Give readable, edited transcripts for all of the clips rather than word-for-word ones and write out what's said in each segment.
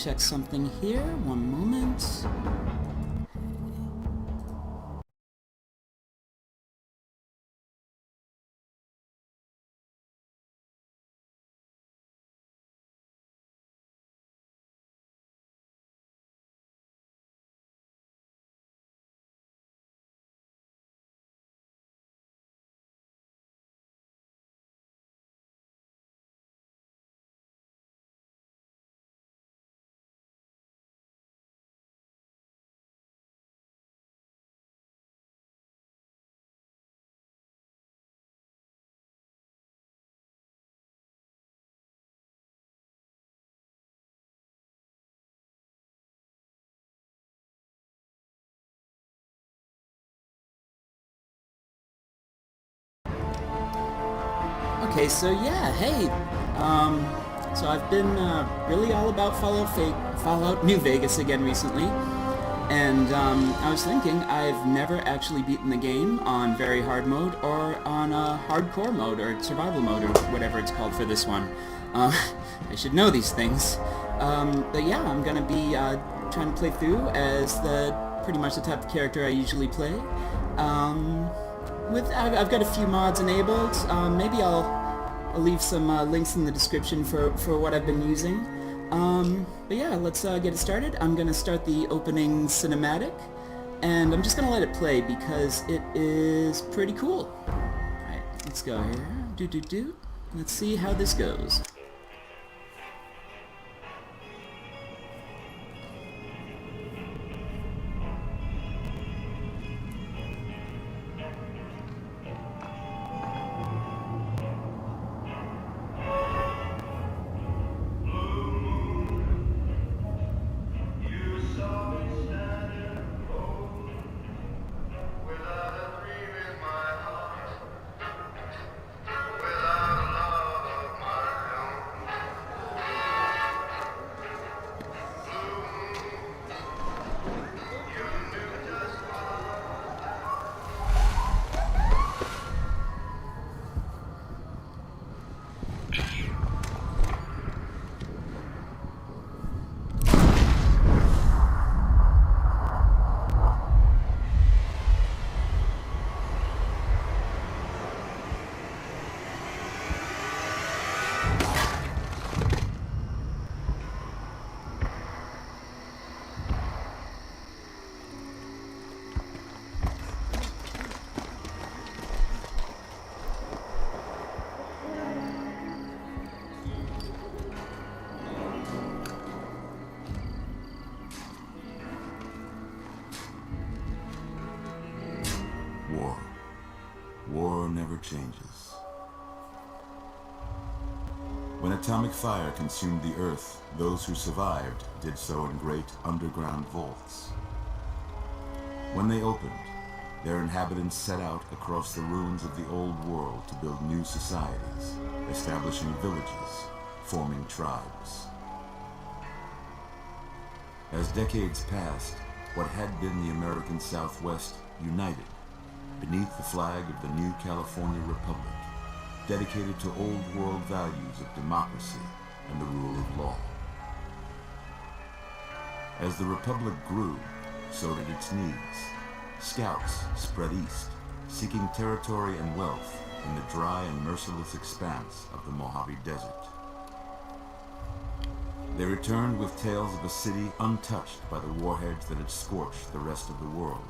check something here. One moment. Okay, so yeah, hey, so I've been really all about Fallout New Vegas again recently, and I was thinking I've never actually beaten the game on very hard mode or on hardcore mode or survival mode or whatever it's called for this one. I should know these things, but yeah, I'm gonna be trying to play through as pretty much the type of character I usually play. I've got a few mods enabled. Maybe I'll leave some links in the description for what I've been using. But yeah, let's get it started. I'm gonna start the opening cinematic, and I'm just gonna let it play because it is pretty cool. Alright, let's go here. Let's see how this goes. War. War never changes. When atomic fire consumed the Earth, those who survived did so in great underground vaults. When they opened, their inhabitants set out across the ruins of the old world to build new societies, establishing villages, forming tribes. As decades passed, what had been the American Southwest united beneath the flag of the new California Republic, dedicated to old world values of democracy and the rule of law. As the Republic grew, so did its needs. Scouts spread east, seeking territory and wealth in the dry and merciless expanse of the Mojave Desert. They returned with tales of a city untouched by the warheads that had scorched the rest of the world,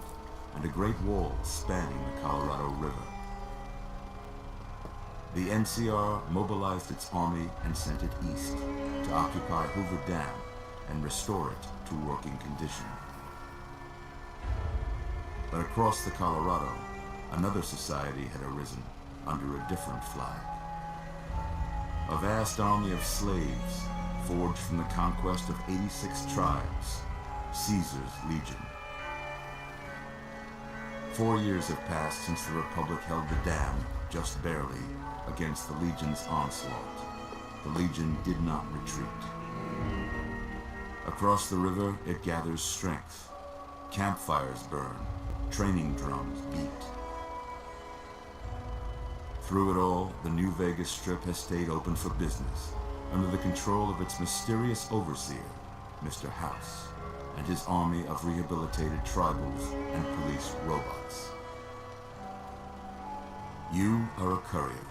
and a great wall spanning the Colorado River. The NCR mobilized its army and sent it east to occupy Hoover Dam and restore it to working condition. But across the Colorado, another society had arisen under a different flag. A vast army of slaves forged from the conquest of 86 tribes, Caesar's Legion. 4 years have passed since the Republic held the dam, just barely, against the Legion's onslaught. The Legion did not retreat. Across the river, it gathers strength. Campfires burn, training drums beat. Through it all, the New Vegas Strip has stayed open for business, under the control of its mysterious overseer, Mr. House, and his army of rehabilitated tribals and police robots. You are a courier,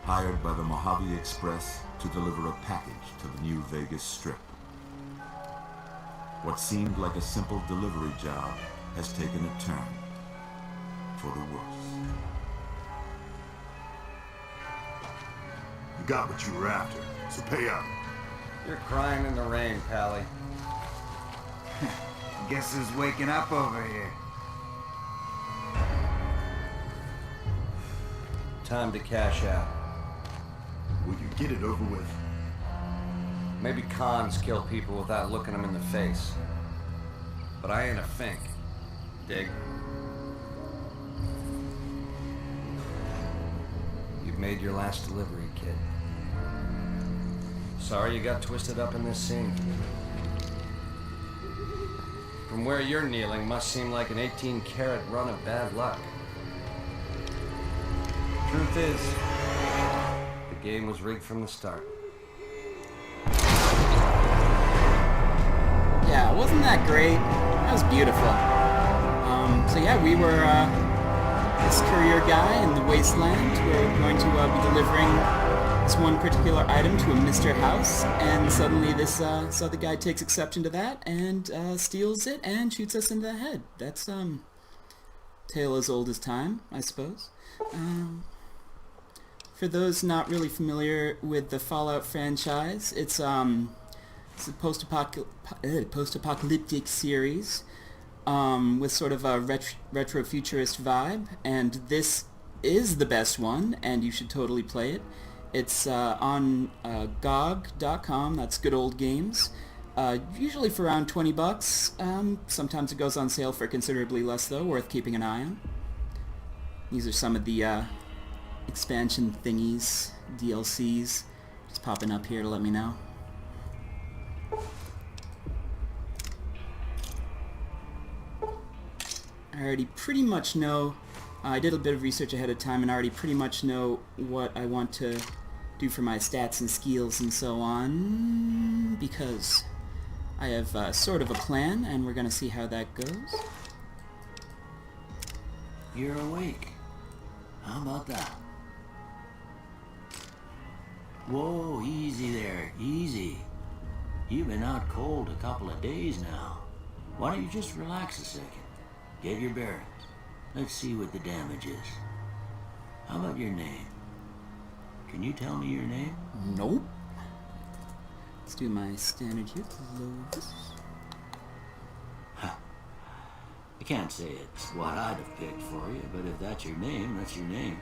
hired by the Mojave Express to deliver a package to the New Vegas Strip. What seemed like a simple delivery job has taken a turn for the worse. You got what you were after, so pay up. You're crying in the rain, Pally. Guess who's waking up over here? Time to cash out. Will you get it over with? Maybe cons kill people without looking them in the face. But I ain't a fink. Dig? You've made your last delivery, kid. Sorry you got twisted up in this scene. From where you're kneeling must seem like an 18-carat run of bad luck. Truth is, the game was rigged from the start. Yeah, wasn't that great? That was beautiful. So yeah, we were this courier guy in the wasteland. We're going to be delivering this one particular item to a Mr. House, and suddenly this other guy takes exception to that and steals it and shoots us in the head. That's tale as old as time, I suppose. For those not really familiar with the Fallout franchise, it's a post-apocalyptic series with sort of a retro-futurist vibe, and this is the best one, and you should totally play it. It's on GOG.com, that's Good Old Games, usually for around $20. Sometimes it goes on sale for considerably less, though, worth keeping an eye on. These are some of the expansion thingies, DLCs, just popping up here to let me know. I already pretty much know, I did a bit of research ahead of time and I already pretty much know what I want to do for my stats and skills and so on, because I have sort of a plan and we're going to see how that goes. You're awake. How about that? Whoa, easy there, easy. You've been out cold a couple of days now. Why don't you just relax a second? Get your bearings. Let's see what the damage is. How about your name? Can you tell me your name? Nope. Let's do my standard here. Close. I can't say it's what I'd have picked for you, but if that's your name, that's your name.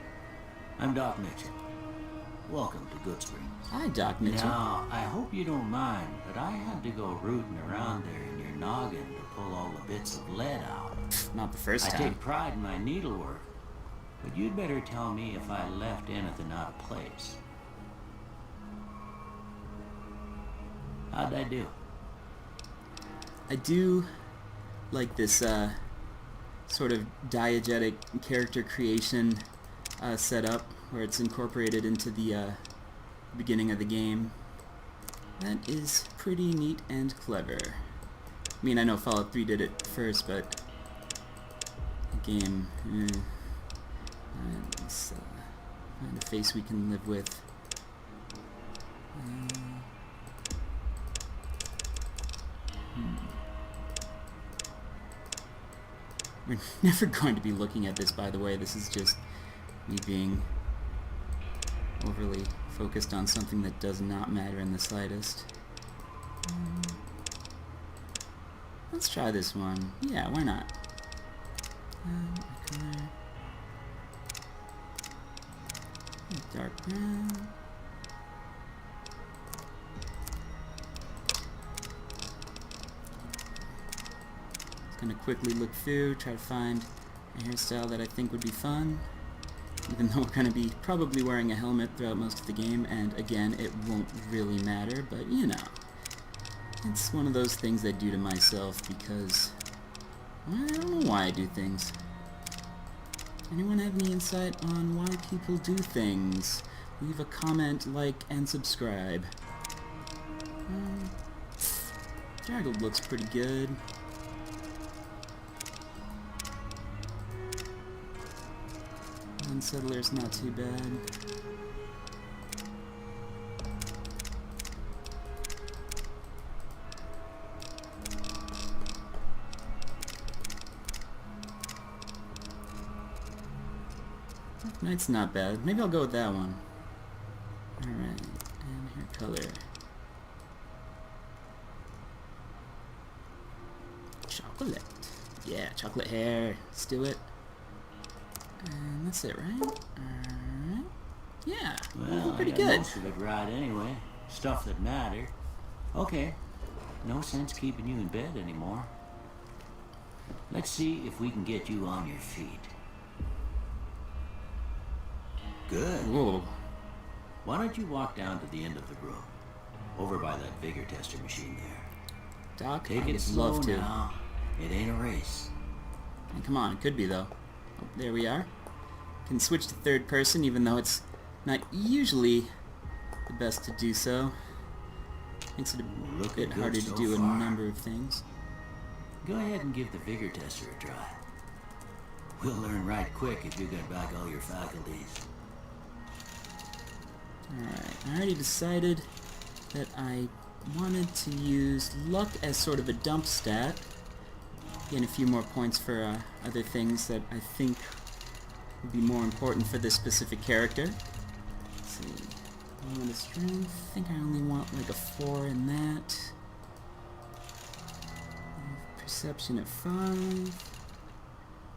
I'm Doc Mitchell. Welcome to Good Springs. Hi, Doc Mitchell. Now, I hope you don't mind, but I had to go rooting around there in your noggin to pull all the bits of lead out. Not the first I time. take pride in my needlework, but you'd better tell me if I left anything out of place. How'd I do? I do like this sort of diegetic character creation setup where it's incorporated into the beginning of the game. That is pretty neat and clever. I mean, I know Fallout 3 did it first, but the game, let's find a face we can live with. We're never going to be looking at this, by the way. This is just me being overly focused on something that does not matter in the slightest. Let's try this one. Yeah, why not? Color. Dark brown. Gonna quickly look through, try to find a hairstyle that I think would be fun, even though we're gonna be probably wearing a helmet throughout most of the game, and again, it won't really matter, but you know, it's one of those things I do to myself because, well, I don't know why I do things. Anyone have any insight on why people do things? Leave a comment, like, and subscribe. Straggled looks pretty good. Unsettler's not too bad. Knight's not bad. Maybe I'll go with that one. Alright, and hair color. Chocolate. Yeah, chocolate hair. Let's do it. And that's it, right? Alright. Yeah, Well, pretty I got good. most of it right anyway. Stuff that mattered. Okay. No sense keeping you in bed anymore. Let's see if we can get you on your feet. Good. Whoa. Why don't you walk down to the end of the room? Over by that vigor tester machine there. Doc, Take I it would slow love to. now. It ain't a race. And come on, it could be though. Oh, there we are. Can switch to third person even though it's not usually the best to do so. Makes it a Looking bit good harder so to do a far. number of things. Go ahead and give the vigor tester a try. We'll learn right quick if you get back all your faculties. Alright, I already decided that I wanted to use luck as sort of a dump stat. Gain a few more points for other things that I think would be more important for this specific character. Let's see. I want a strength. I think I only want like a 4 in that. Perception at 5.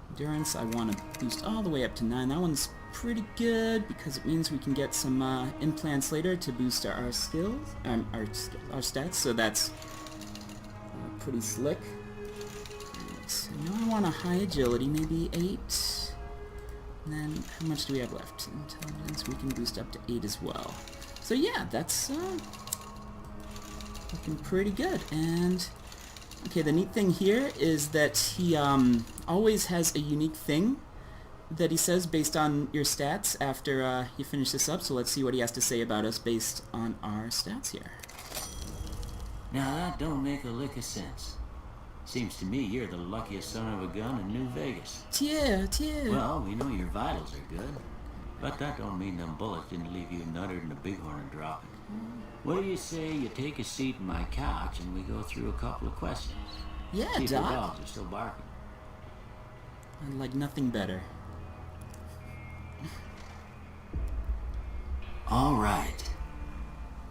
Endurance, I want to boost all the way up to 9. That one's pretty good because it means we can get some implants later to boost our skills, our stats. So that's pretty slick. Right, so now I want a high agility, maybe 8. And then how much do we have left? Intelligence, we can boost up to 8 as well. So yeah, that's looking pretty good. And okay, the neat thing here is that he always has a unique thing that he says based on your stats after you finish this up. So let's see what he has to say about us based on our stats here. Now that don't make a lick of sense. Seems to me you're the luckiest son of a gun in New Vegas. Tier. Well, we know your vitals are good, but that don't mean them bullets didn't leave you nuttered in the bighorn and dropping. What do you say you take a seat in my couch and we go through a couple of questions? Yeah, See if the Doc. dogs are still barking. I'd like nothing better. All right.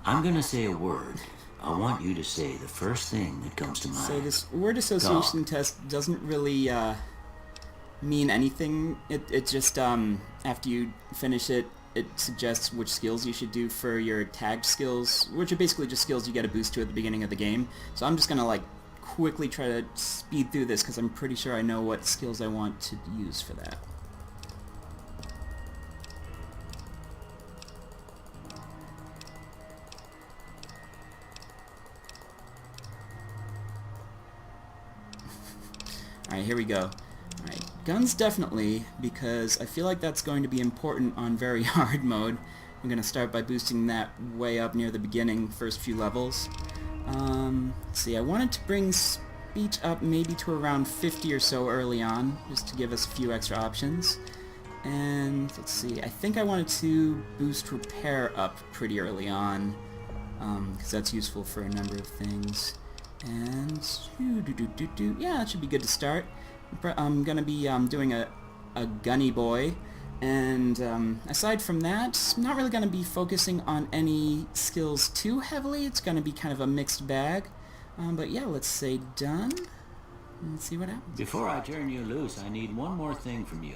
I'm gonna say a word. I want you to say the first thing that comes to mind. So this word association test doesn't really mean anything. It just after you finish it, it suggests which skills you should do for your tagged skills, which are basically just skills you get a boost to at the beginning of the game. So I'm just gonna like quickly try to speed through this because I'm pretty sure I know what skills I want to use for that. Alright, here we go. Alright, guns definitely, because I feel like that's going to be important on very hard mode. I'm going to start by boosting that way up near the beginning, first few levels. Let's see, I wanted to bring speech up maybe to around 50 or so early on, just to give us a few extra options. And let's see, I think I wanted to boost repair up pretty early on, because that's useful for a number of things. And yeah, that should be good to start. I'm gonna be doing a gunny boy, and aside from that, I'm not really gonna be focusing on any skills too heavily. It's gonna be kind of a mixed bag. But yeah, let's say done. Let's see what happens. Before I turn you loose, I need one more thing from you.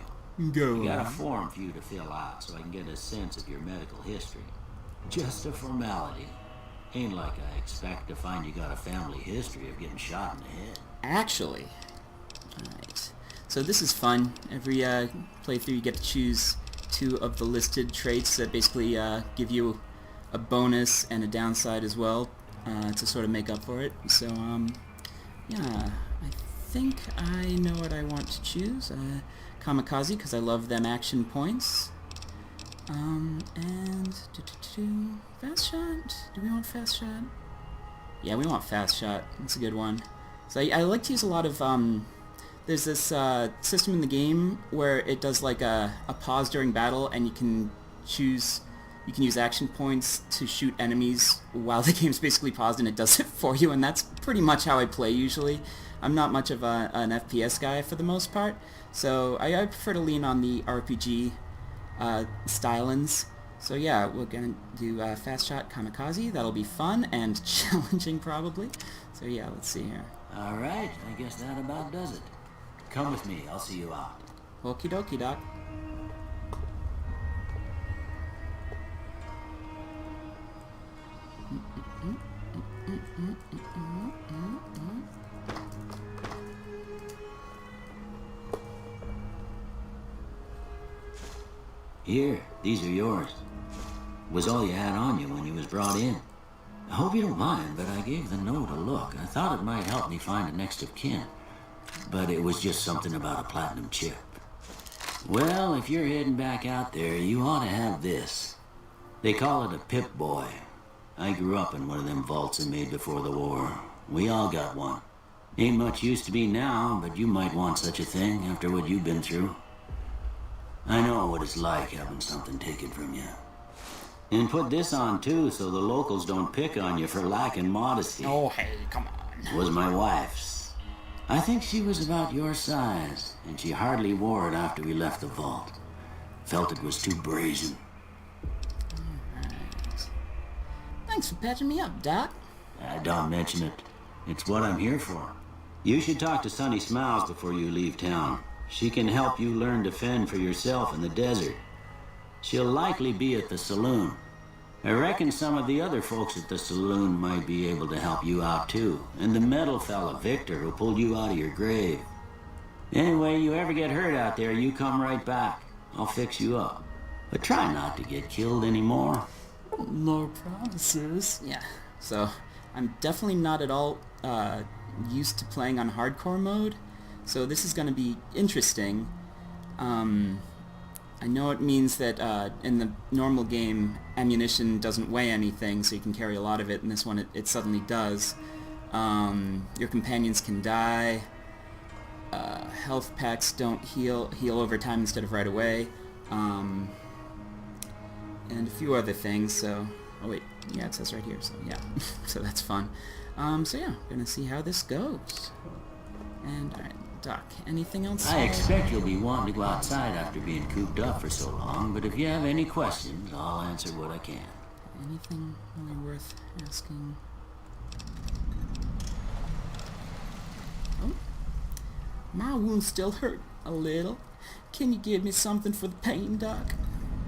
Go We got a on. form for you to fill out so I can get a sense of your medical history. Just a formality. Ain't like I expect to find you got a family history of getting shot in the head. Actually, alright. So this is fun. Every playthrough you get to choose 2 of the listed traits that basically give you a bonus and a downside as well to sort of make up for it. So yeah, I think I know what I want to choose. Kamikaze, because I love them action points. And fast shot. Do we want fast shot? Yeah, we want fast shot. That's a good one. So I like to use a lot of, there's this system in the game where it does like a pause during battle, and you can use action points to shoot enemies while the game's basically paused, and it does it for you, and that's pretty much how I play usually. I'm not much of an FPS guy for the most part, so I prefer to lean on the RPG stylings. So yeah, we're gonna do Fast Shot Kamikaze. That'll be fun and challenging probably. So yeah, let's see here. Alright, I guess that about does it. Come with me, I'll see you out. Okie dokie, Doc. Here, these are yours. Was all you had on you when you was brought in. I hope you don't mind, but I gave the note a look. I thought it might help me find a next of kin. But it was just something about a platinum chip. Well, if you're heading back out there, you ought to have this. They call it a Pip-Boy. I grew up in one of them vaults they made before the war. We all got one. Ain't much use to be now, but you might want such a thing after what you've been through. I know what it's like having something taken from you. And put this on too, so the locals don't pick on you for lacking modesty. Oh, hey, come on. Was my wife's. I think she was about your size, and she hardly wore it after we left the vault. Felt it was too brazen. Alright. Thanks for patching me up, Doc. Don't mention it. It's what I'm here for. You should talk to Sunny Smiles before you leave town. She can help you learn to fend for yourself in the desert. She'll likely be at the saloon. I reckon some of the other folks at the saloon might be able to help you out too. And the metal fella, Victor, who pulled you out of your grave. Anyway, you ever get hurt out there, you come right back. I'll fix you up. But try not to get killed anymore. No promises. Yeah, so I'm definitely not at all used to playing on hardcore mode, so this is going to be interesting. I know it means that in the normal game, ammunition doesn't weigh anything, so you can carry a lot of it. In this one, it suddenly does. Your companions can die. Health packs don't heal over time instead of right away. And a few other things, so... Oh wait, yeah, it says right here, so yeah. So that's fun. So yeah, gonna see how this goes. And, alright, Doc, anything else? I expect you'll be wanting to go outside after being cooped up for so long, but if you have any questions, I'll answer what I can. Anything really worth asking? Oh, my wounds still hurt a little. Can you give me something for the pain, Doc?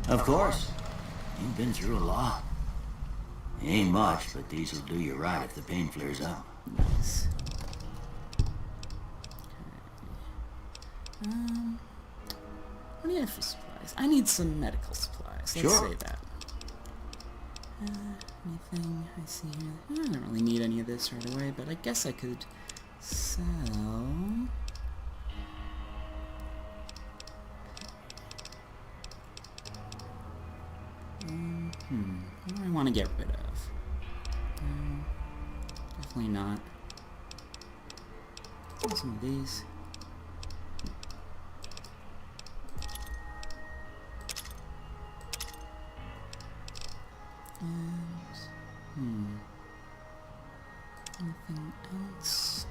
Of course. You've been through a lot. Ain't much, but these will do you right if the pain flares up. Nice. Okay. What do you have for supplies? I need some medical supplies. Let's Sure. say that. Anything I see here? I don't really need any of this right away, but I guess I could sell... What do I want to get rid of? Definitely not. Some of these. And, anything else?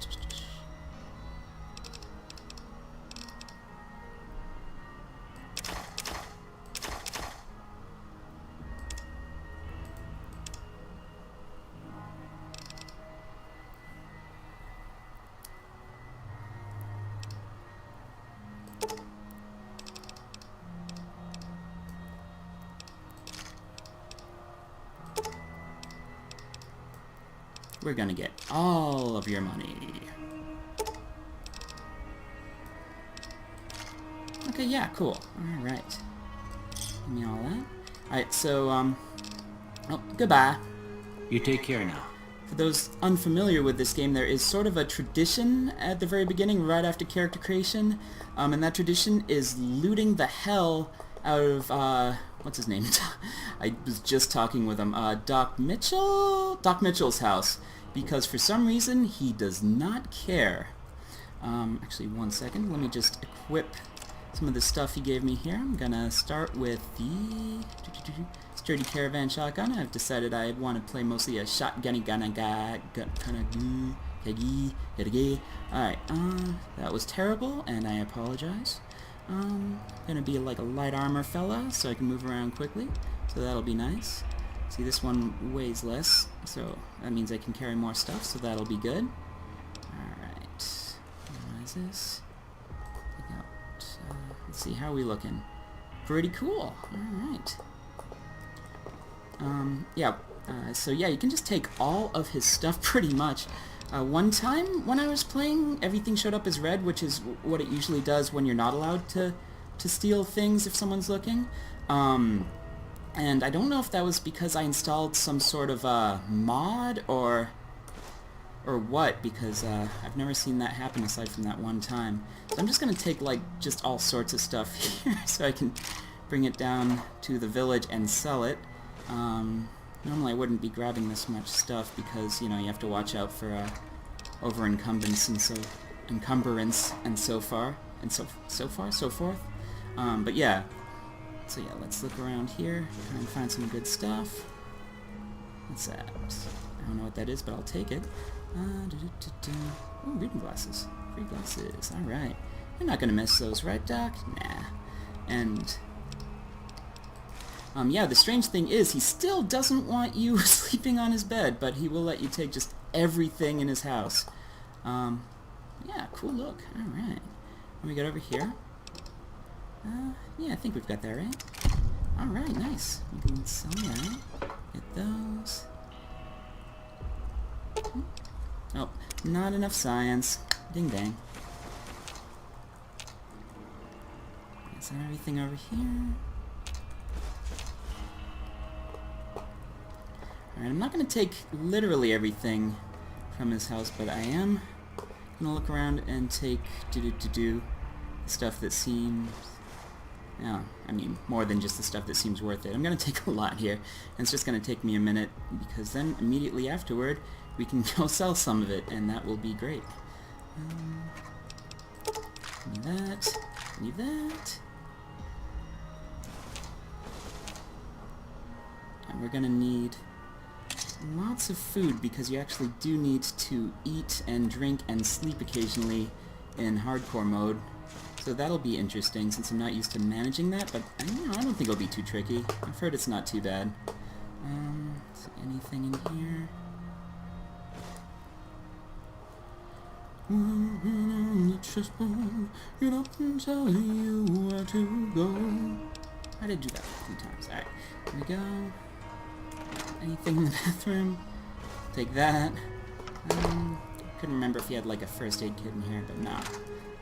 We're gonna get all of your money. Okay, yeah, cool. Alright. Give me all that. Alright, so, oh, goodbye. You take care now. For those unfamiliar with this game, there is sort of a tradition at the very beginning, right after character creation, and that tradition is looting the hell out of, what's his name? I was just talking with him, Doc Mitchell? Doc Mitchell's house. because for some reason he does not care. Actually, one second. Let me just equip some of the stuff he gave me here. I'm gonna start with the sturdy caravan shotgun. I've decided I want to play mostly a shotgunny Alright, that was terrible, and I apologize. Gonna be like a light armor fella, so I can move around quickly. So that'll be nice. See, this one weighs less, so that means I can carry more stuff, so that'll be good. Alright, what is this? Take out, let's see, how are we looking? Pretty cool, alright. So yeah, you can just take all of his stuff pretty much. One time when I was playing, everything showed up as red, which is what it usually does when you're not allowed to steal things if someone's looking. And I don't know if that was because I installed some sort of mod or what, because I've never seen that happen aside from that one time. So I'm just gonna take like just all sorts of stuff here so I can bring it down to the village and sell it. Normally I wouldn't be grabbing this much stuff because, you know, you have to watch out for over-encumbrance and so forth. But yeah. So yeah, let's look around here, try and find some good stuff. What's that? I don't know what that is, but I'll take it. Oh, reading glasses. Free glasses. Alright. You're not gonna miss those, right, Doc? Nah. And yeah, the strange thing is, he still doesn't want you sleeping on his bed, but he will let you take just everything in his house. Yeah, cool look. Alright. What we got over here? Yeah, I think we've got that right. Alright, nice. We can sell that. Get those. Oh, not enough science. Ding dang. Is that everything over here? Alright, I'm not going to take literally everything from his house, but I am going to look around and take stuff that seems... Yeah, I mean, more than just the stuff that seems worth it. I'm going to take a lot here, and it's just going to take me a minute, because then immediately afterward, we can go sell some of it, and that will be great. Leave that. Leave that. And we're going to need lots of food, because you actually do need to eat and drink and sleep occasionally in hardcore mode. So that'll be interesting, since I'm not used to managing that, but I don't think it'll be too tricky. I've heard it's not too bad. Is there anything in here? Get up and tell you where to go. I did do that a few times. Alright, here we go. Anything in the bathroom? Take that. Couldn't remember if he had like a first aid kit in here, but no.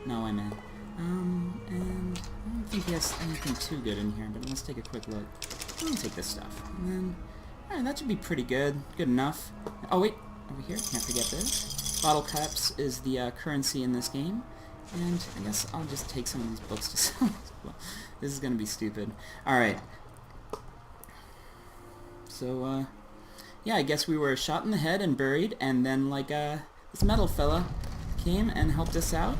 No, I'm in. And I don't think he has anything too good in here, but let's take a quick look. I'm gonna take this stuff. And then, alright, that should be pretty good. Good enough. Oh wait, over here, can't forget this. Bottle caps is the currency in this game. And I guess I'll just take some of these books to sell as well. This is gonna be stupid. Alright. So, yeah, I guess we were shot in the head and buried, and then, like, this metal fella came and helped us out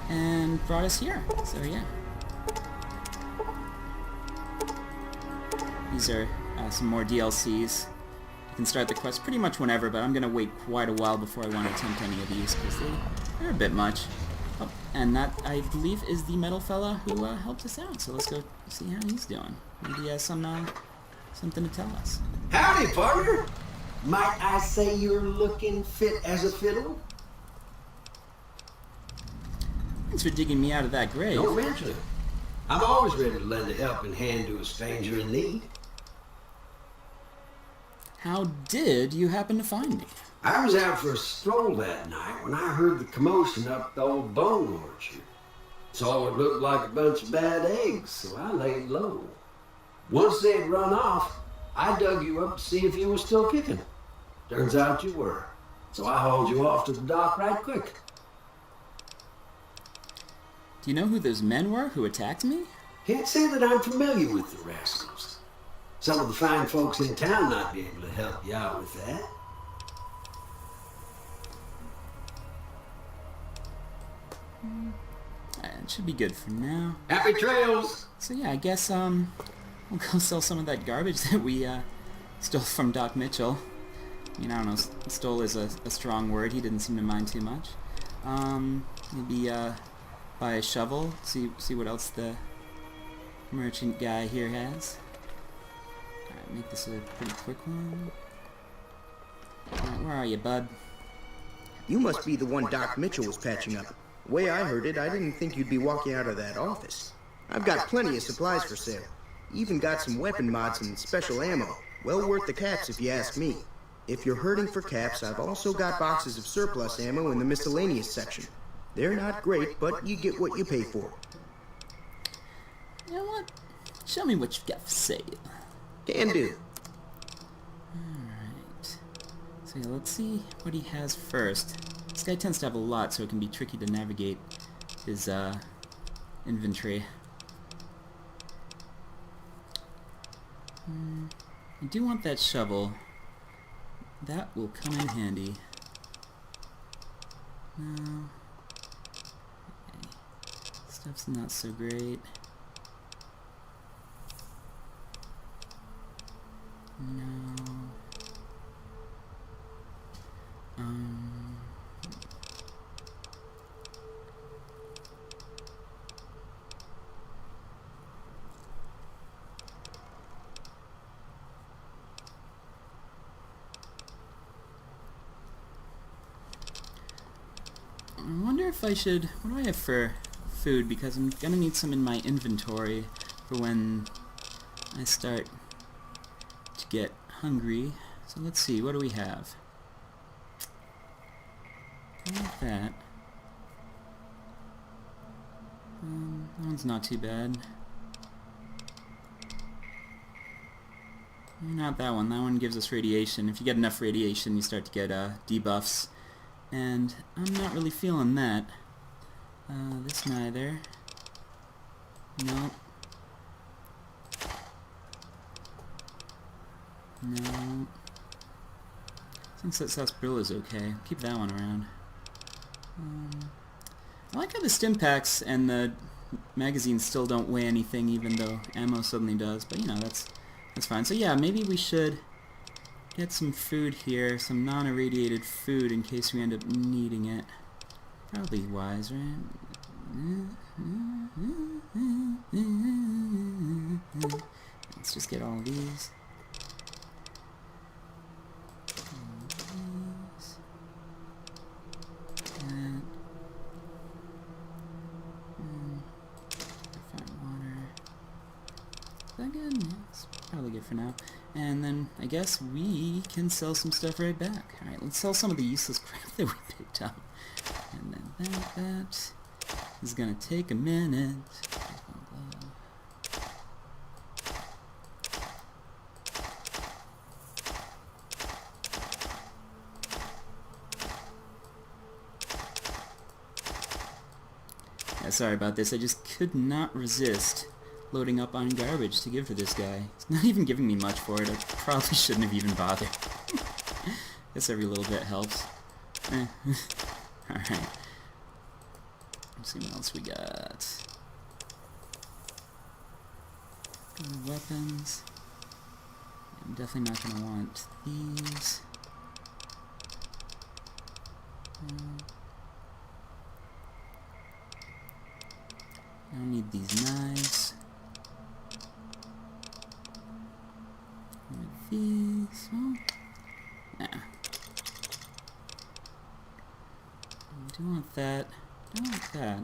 and brought us here. So, yeah. These are some more DLCs. You can start the quest pretty much whenever, but I'm going to wait quite a while before I want to attempt any of these, because they're a bit much. Oh, and that, I believe, is the metal fella who helped us out. So let's go see how he's doing. Maybe he has something to tell us. Howdy, partner. Might I say you're looking fit as a fiddle? Thanks for digging me out of that grave. Don't mention it. I'm always ready to lend a helping hand to a stranger in need. How did you happen to find me? I was out for a stroll that night when I heard the commotion up the old bone orchard. Saw what looked like a bunch of bad eggs, so I laid low. Once they'd run off, I dug you up to see if you were still kicking. Turns out you were. So I hauled you off to the dock right quick. Do you know who those men were who attacked me? Can't say that I'm familiar with the rascals. Some of the fine folks in town might be able to help you out with that. It should be good for now. Happy trails! So yeah, I guess we'll go sell some of that garbage that we stole from Doc Mitchell. I mean, I don't know, stole is a strong word. He didn't seem to mind too much. Maybe buy a shovel, see what else the merchant guy here has. Alright, make this a pretty quick one. Alright, where are you, bud? You must be the one Doc Mitchell was patching up. The way I heard it, I didn't think you'd be walking out of that office. I've got plenty of supplies for sale. Even got some weapon mods and special ammo. Well worth the caps if you ask me. If you're hurting for caps, I've also got boxes of surplus ammo in the miscellaneous section. They're not great, but you get what you pay for. You know what? Show me what you've got for sale. Can do. Alright. So yeah, let's see what he has first. This guy tends to have a lot, so it can be tricky to navigate his inventory. I do want that shovel. That will come in handy. No. Okay. Stuff's not so great. No. I wonder if I should... What do I have for food? Because I'm gonna need some in my inventory for when I start to get hungry. So let's see, what do we have? I like that. That one's not too bad. Not that one. That one gives us radiation. If you get enough radiation, you start to get debuffs. And I'm not really feeling that. This neither. Nope. No. Since that sarsaparilla is okay, keep that one around. I like how the stim packs and the magazines still don't weigh anything, even though ammo suddenly does. But you know, that's fine. So yeah, maybe we should get some food here, some non-irradiated food in case we end up needing it. Probably wise, right? Let's just get all of these. Is that good? Yeah, it's probably good for now. And then I guess we can sell some stuff right back. Alright, let's sell some of the useless crap that we picked up. And then that is gonna take a minute. Yeah, sorry about this. I just could not resist loading up on garbage to give to this guy. He's not even giving me much for it. I probably shouldn't have even bothered. Guess every little bit helps. Alright. Let's see what else we got. Good weapons. I'm definitely not going to want these. I don't need these knives. These. Oh. Nah. I do want that. I don't want that.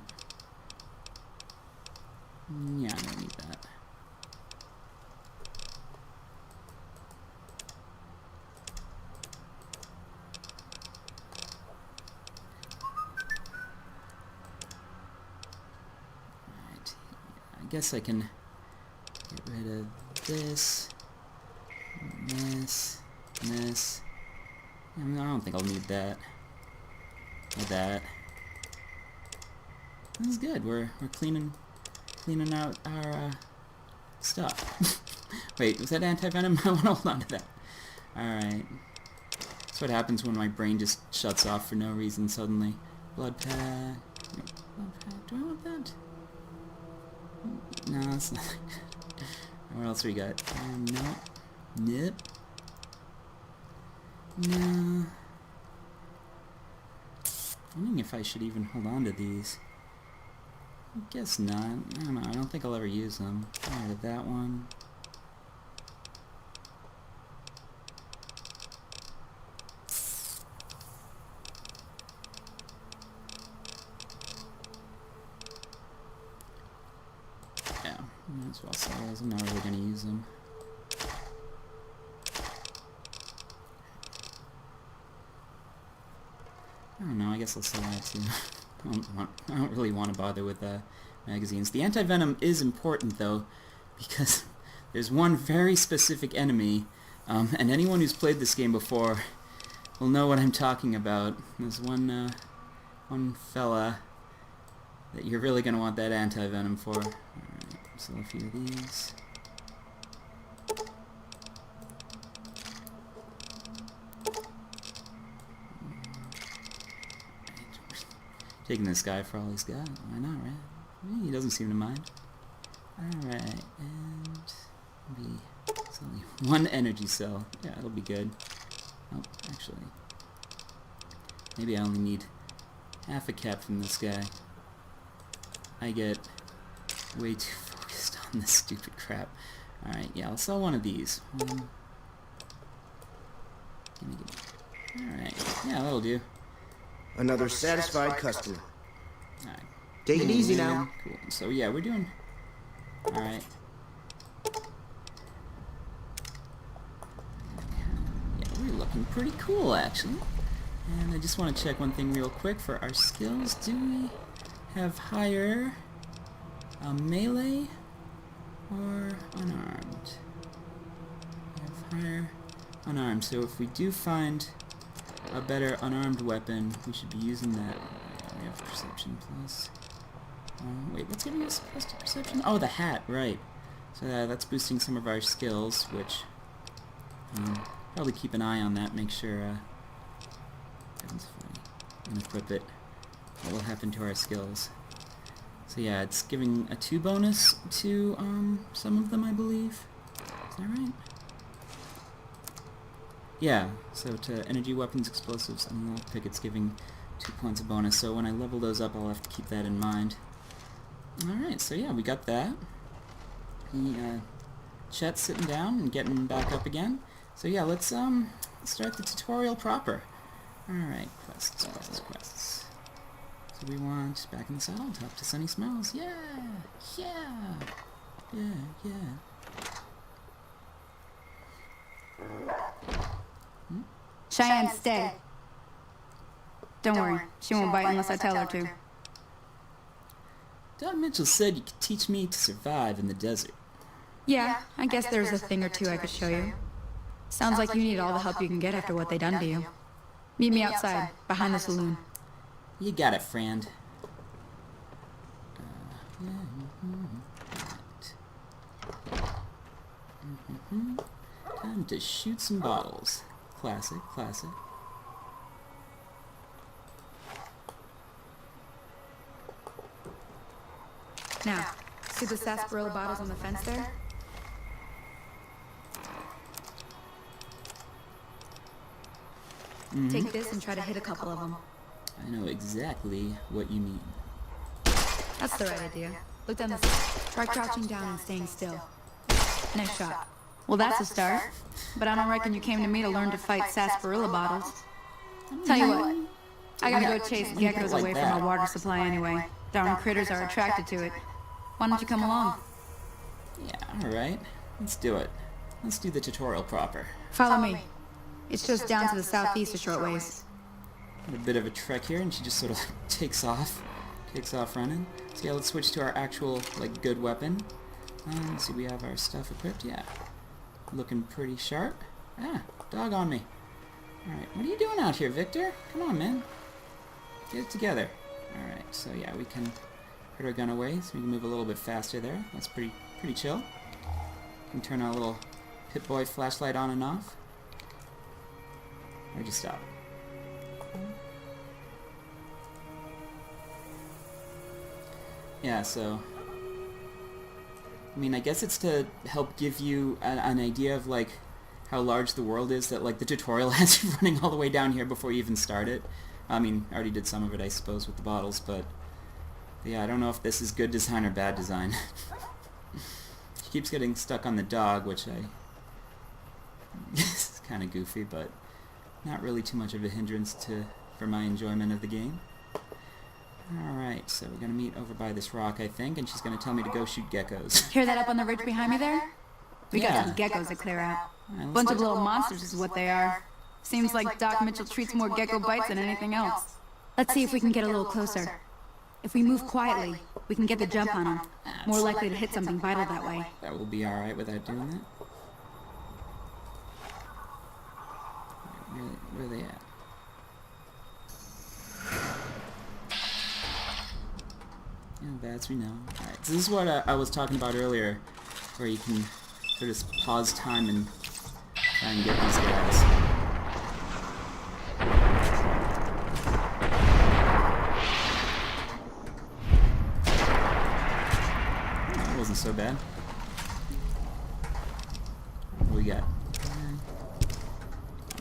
Yeah, I don't need that. Alright. I guess I can get rid of this. This. I don't think I'll need that. Or that. This is good. We're cleaning out our stuff. Wait, was that anti-venom? I want to hold on to that. Alright. That's what happens when my brain just shuts off for no reason suddenly. Blood pack. Do I want that? No, that's not. What else we got? No. Nope. No. I'm wondering if I should even hold on to these. I guess not. I don't know. I don't think I'll ever use them. Get rid of that one. Yeah, might as well sell those. I'm not really going to use them. I don't know, I guess I'll sell that too. I don't really want to bother with magazines. The anti-venom is important though, because there's one very specific enemy, and anyone who's played this game before will know what I'm talking about. There's one fella that you're really going to want that anti-venom for. Alright, sell a few of these. Taking this guy for all he's got. Why not, right? He doesn't seem to mind. Alright, and maybe it's only one energy cell. Yeah, it'll be good. Oh, actually. Maybe I only need half a cap from this guy. I get way too focused on this stupid crap. Alright, yeah, I'll sell one of these. Alright, yeah, that'll do. Another satisfied customer. Alright. Take it easy now. Cool. So yeah, we're doing... Alright. Yeah, we're looking pretty cool, actually. And I just want to check one thing real quick for our skills. Do we have higher melee or unarmed? We have higher unarmed. So if we do find a better unarmed weapon, we should be using that. We have perception plus. Wait, what's giving us plus to perception? Oh, the hat, right. So that's boosting some of our skills, which probably keep an eye on that. Make sure. Heavens, if I unequip it, what will happen to our skills? So yeah, it's giving a 2 bonus to some of them, I believe. Is that right? Yeah, so to energy weapons, explosives, and lockpick, it's giving 2 points of bonus. So when I level those up, I'll have to keep that in mind. Alright, so yeah, we got that. Chet's sitting down and getting back up again. So yeah, let's start the tutorial proper. Alright, quests. So we want back in the saddle, talk to Sunny Smiles. Yeah! Cheyenne, stay. Don't worry, she won't bite unless I tell her to. Doc Mitchell said you could teach me to survive in the desert. Yeah, I guess there's a thing or two I could show you. Sounds like you need all the help you can get after what they done to you. Meet me outside, behind the saloon. You got it, friend. Time to shoot some bottles. Classic. Now, see the sarsaparilla bottles on the fence there? Take this and try to hit a couple of them. I know exactly what you mean. That's the right idea. Look down the side. Try crouching down and staying still. Nice shot. Well, that's a start. But I don't reckon you came to me to learn to fight sarsaparilla bottles. Tell you what, I gotta go chase geckos away from our water supply anyway. Darn critters are attracted to it. Why don't you come along? Yeah, alright. Let's do it. Let's do the tutorial proper. Follow me. It's just down to the southeast a short ways. Got a bit of a trek here, and she just sort of takes off running. So yeah, let's switch to our actual, like, good weapon. Let's see, we have our stuff equipped. Yeah, looking pretty sharp. Ah, dog on me. Alright, what are you doing out here, Victor? Come on, man. Get it together. Alright, so yeah, we can put our gun away, so we can move a little bit faster there. That's pretty chill. We can turn our little Pip-Boy flashlight on and off. Where'd you stop? Yeah, so... I mean, I guess it's to help give you an idea of, like, how large the world is, that, like, the tutorial has you running all the way down here before you even start it. I mean, I already did some of it, I suppose, with the bottles, but yeah, I don't know if this is good design or bad design. She keeps getting stuck on the dog, which it's kind of goofy, but not really too much of a hindrance for my enjoyment of the game. Alright, so we're gonna meet over by this rock, I think, and she's gonna tell me to go shoot geckos. Hear that up on the ridge behind me there? We Yeah. got some geckos to clear out. Alright, Bunch of little monsters is what they are. Seems like Doc Mitchell treats more gecko bites than anything else. Let's see if we can get a little closer. If we move quietly, we can get the jump on them. More likely to hit something vital that way. That will be alright without doing that. Where are they at? Yeah, bats we know. Alright, so this is what I was talking about earlier, where you can sort of pause time and try and get these guys. Oh, that wasn't so bad. What do we got?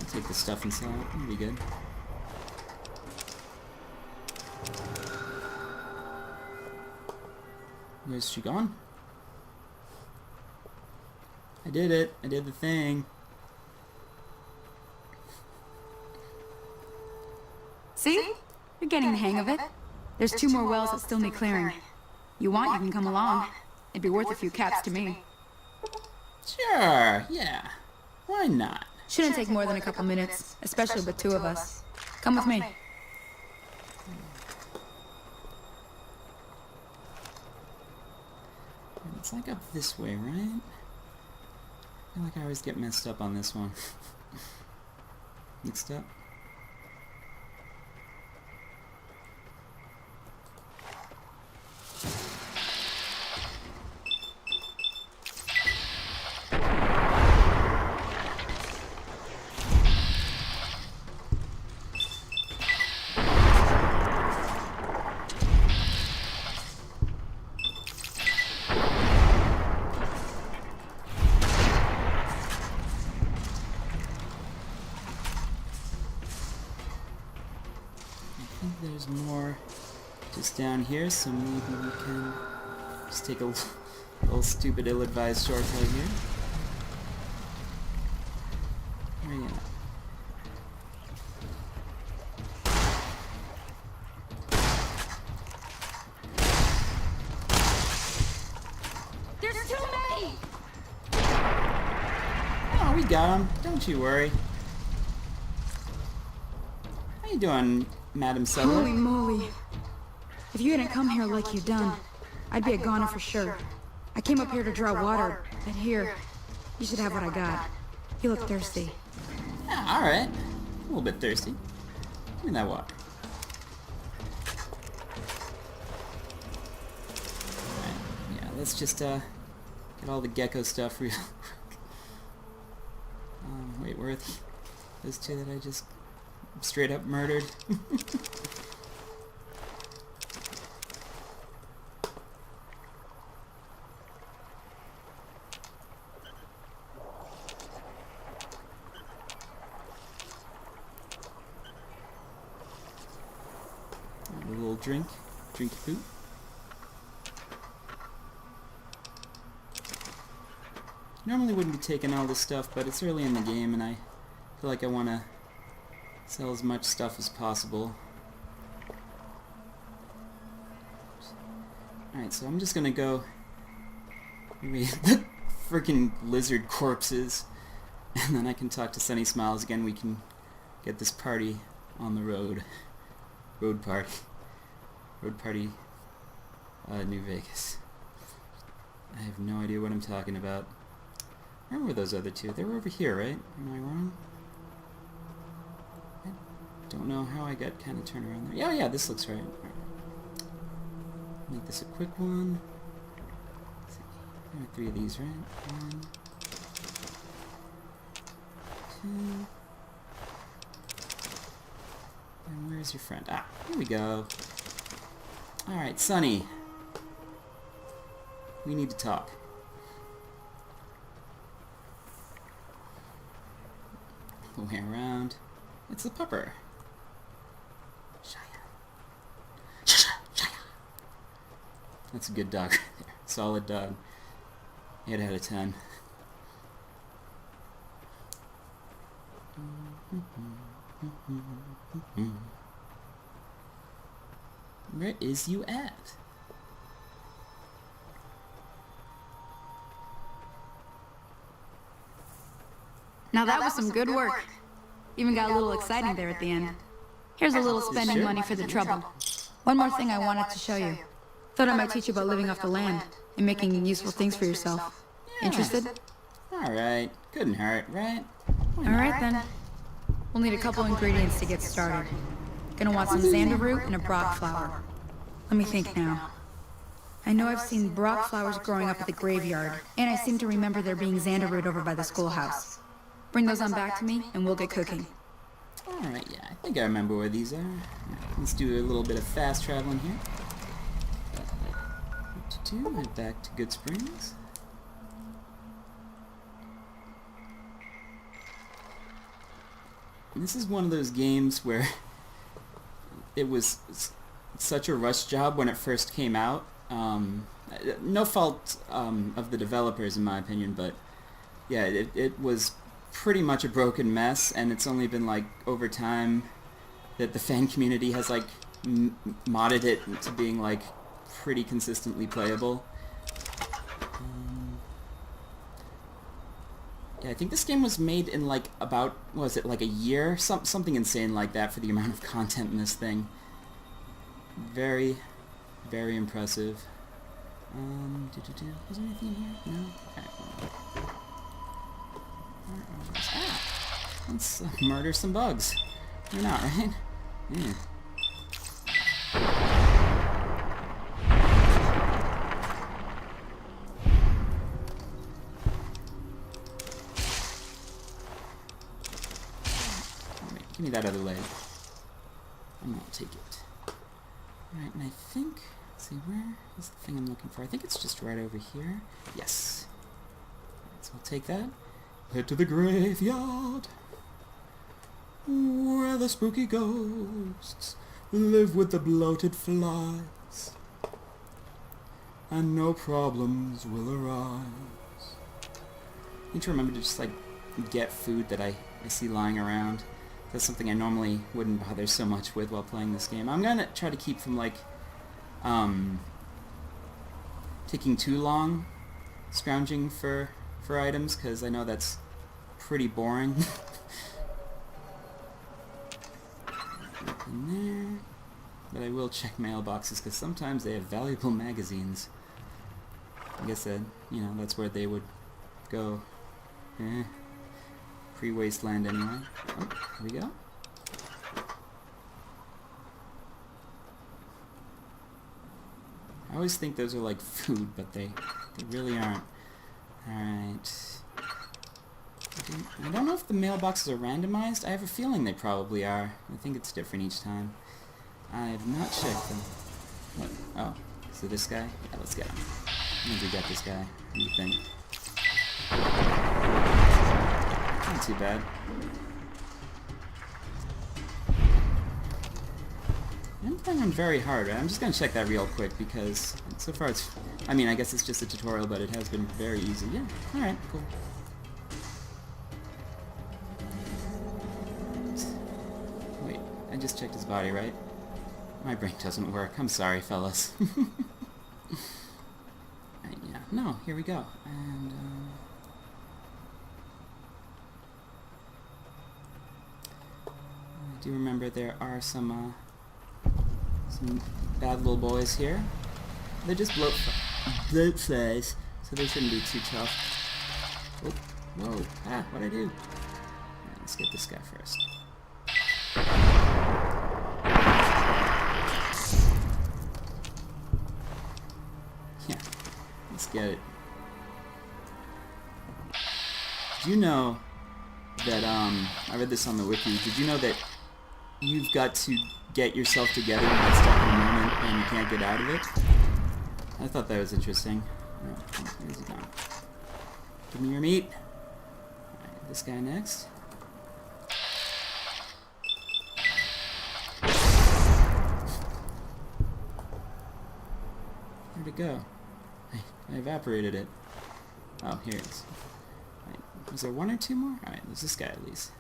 I'll take the stuff and sell it. That'll be good. Where's she gone? I did it. I did the thing. See? You're getting the hang of it. There's 2 more wells that still need clearing. You want, you can come along. It'd be worth a few caps to me. Sure, yeah. Why not? Shouldn't take more than a couple minutes, especially with 2 of us. Come with me. It's like up this way, right? I feel like I always get messed up on this one. Mixed up. I think there's more just down here, so maybe we can just take a little stupid ill-advised shortcut here. Where are you at? There's too many! Oh, we got him. Don't you worry. How you doing, Madam Settler? Holy moly. If you hadn't come here like you've done, I'd be a goner for sure. I came up here to draw water, but here, you should have what I got. You look thirsty. Yeah, alright. A little bit thirsty. Give me that water. Alright, yeah, let's just, get all the gecko stuff real quick. Wait, where are those 2 that I just straight up murdered? A little drink, drinky poo. Normally wouldn't be taking all this stuff, but it's early in the game and I feel like I want to sell as much stuff as possible. Alright, so I'm just gonna go read the freaking lizard corpses, and then I can talk to Sunny Smiles again. We can get this party on the road. Road party, New Vegas. I have no idea what I'm talking about. Where were those other 2? They were over here, right? Am I wrong? I don't know how I got kind of turned around there. Yeah, this looks right. Alright. Make this a quick one. Let's see. There are 3 of these, right? 1, 2. And where's your friend? Ah, here we go. Alright, Sunny. We need to talk. The way around. It's the pupper. That's a good dog right there. Solid dog. 8 out of 10. Where is you at? Now that was some good work. Even got a little exciting there at the end. Here's a little spending Sure. money for the trouble. One more thing I wanted to show you. Thought I might teach you about living off the land and making useful things for yourself. Interested? Alright. Couldn't hurt, right? Alright then. We'll need a couple ingredients to get started. Gonna want some xander root and a brock flower. Let me think now. I know I've seen brock flowers growing up at the graveyard, and I seem to remember there being xander root over by the schoolhouse. Bring those on back to me, and we'll get cooking. Alright, yeah, I think I remember where these are. Alright, let's do a little bit of fast traveling here. Head back to Good Springs. And this is one of those games where it was such a rush job when it first came out. No fault of the developers, in my opinion, but yeah, it was pretty much a broken mess, and it's only been like over time that the fan community has like modded it to being like pretty consistently playable. Yeah, I think this game was made in like about, what was it, like a year? Something insane like that for the amount of content in this thing. Very, very impressive. Is there anything in here? No? Okay. Let's murder some bugs. Why not, right? Yeah. Give me that other leg. And I'll take it. Alright, and I think... Let's see, where is the thing I'm looking for? I think it's just right over here. Yes. Alright, so I'll take that. Head to the graveyard, where the spooky ghosts live with the bloated flies, and no problems will arise. I need to remember to just like get food that I see lying around. That's something I normally wouldn't bother so much with while playing this game. I'm gonna try to keep from like taking too long scrounging for items, because I know that's pretty boring. Nothing there. But I will check mailboxes, because sometimes they have valuable magazines. I guess that, you know, that's where they would go. Pre-wasteland anyway. Oh, here we go. I always think those are like food, but they really aren't. Alright. I don't know if the mailboxes are randomized. I have a feeling they probably are. I think it's different each time. I have not checked them. What? Oh, so this guy? Yeah, let's get him. I think we got this guy. What do you think? Not too bad. I'm playing on very hard, right? I'm just gonna check that real quick because so far it's... I mean, I guess it's just a tutorial, but it has been very easy. Yeah, alright, cool. Wait, I just checked his body, right? My brain doesn't work. I'm sorry, fellas. Right, yeah. No, here we go. And, I do remember there are some bad little boys here. They're just bloat flies, so they shouldn't be too tough. Oh, whoa, ah, what'd I do? Right, let's get this guy first. Yeah, let's get it. Did you know that, I read this on the wiki, did you know that you've got to get yourself together when it's stuck in a moment and you can't get out of it? I thought that was interesting. No, where's he gone? Give me your meat. Alright, this guy next. Where'd it go? I evaporated it. Oh, here it is. Right. Was there one or two more? Alright, there's this guy at least.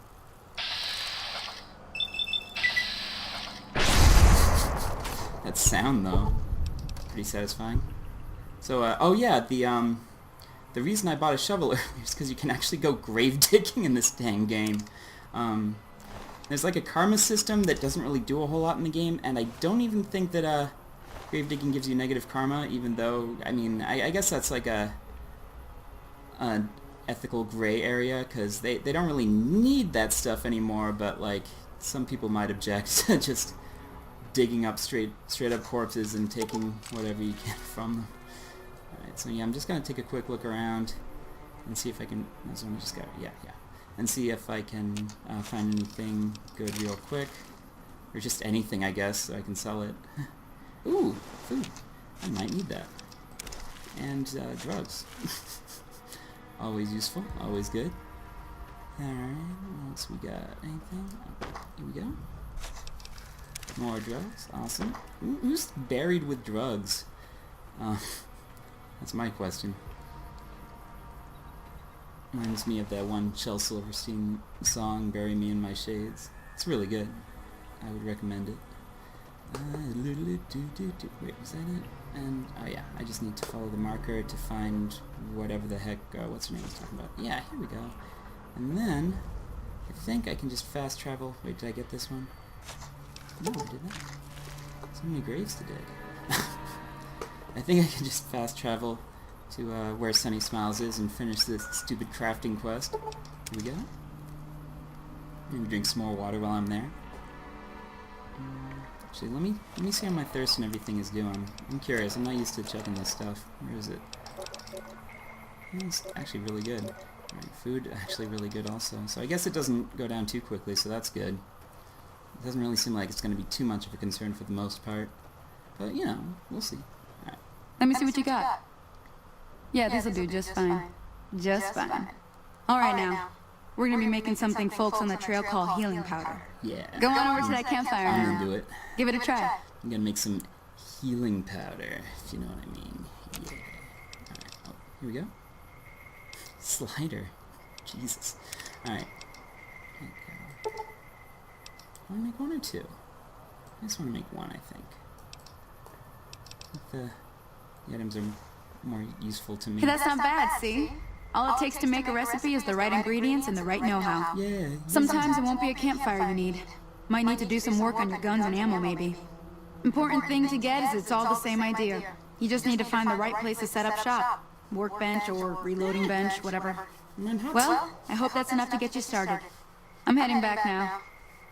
That sound, though. Pretty satisfying. So, oh yeah, the reason I bought a shovel earlier is because you can actually go grave digging in this dang game. There's like a karma system that doesn't really do a whole lot in the game, and I don't even think that, grave digging gives you negative karma, even though, I mean, I guess that's like an ethical gray area, because they don't really need that stuff anymore, but like, some people might object to just digging up straight up corpses and taking whatever you can from them. Alright, so yeah, I'm just gonna take a quick look around and see if I can, so I just got, yeah, and see if I can find anything good real quick, or just anything, I guess, so I can sell it. Ooh, food. I might need that. And drugs. Always useful, always good. Alright, what else we got? Anything? Oh, here we go. More drugs, awesome. Who's buried with drugs? That's my question. Reminds me of that one Shel Silverstein song, Bury Me in My Shades. It's really good. I would recommend it. Wait, was that it? And, oh yeah, I just need to follow the marker to find whatever the heck, what's her name was talking about. Yeah, here we go. And then, I think I can just fast travel. Wait, did I get this one? No, I didn't. So many graves to dig. I think I can just fast travel to where Sunny Smiles is and finish this stupid crafting quest. Here we go. Maybe drink some more water while I'm there. Actually, let me see how my thirst and everything is doing. I'm curious. I'm not used to checking this stuff. Where is it? It's actually really good. Alright, food actually really good also. So I guess it doesn't go down too quickly, so that's good. It doesn't really seem like it's going to be too much of a concern for the most part. But, you know, we'll see. Alright. Let me see what you got. Yeah, this'll do just fine. Just fine. Alright now. We're gonna be making something folks on the trail call healing powder. Yeah. Go on over to that campfire I'm now. gonna do it. Give it a try. I'm gonna make some healing powder, if you know what I mean. Yeah. Alright, oh, here we go. Slider. Jesus. Alright. Okay. I wanna make one or two? I just wanna make one, I think. The items are more useful to me. Hey, that's not bad, see? All it takes to make a recipe is the right ingredients and the right know-how. Yeah. Sometimes it won't be a campfire you need. Might need to do some work on your guns and ammo, maybe. Important thing to get is it's all the same idea. You just need to find the right place to set up shop. Workbench or reloading bench, whatever. Well, I hope that's enough to get you started. I'm heading back now.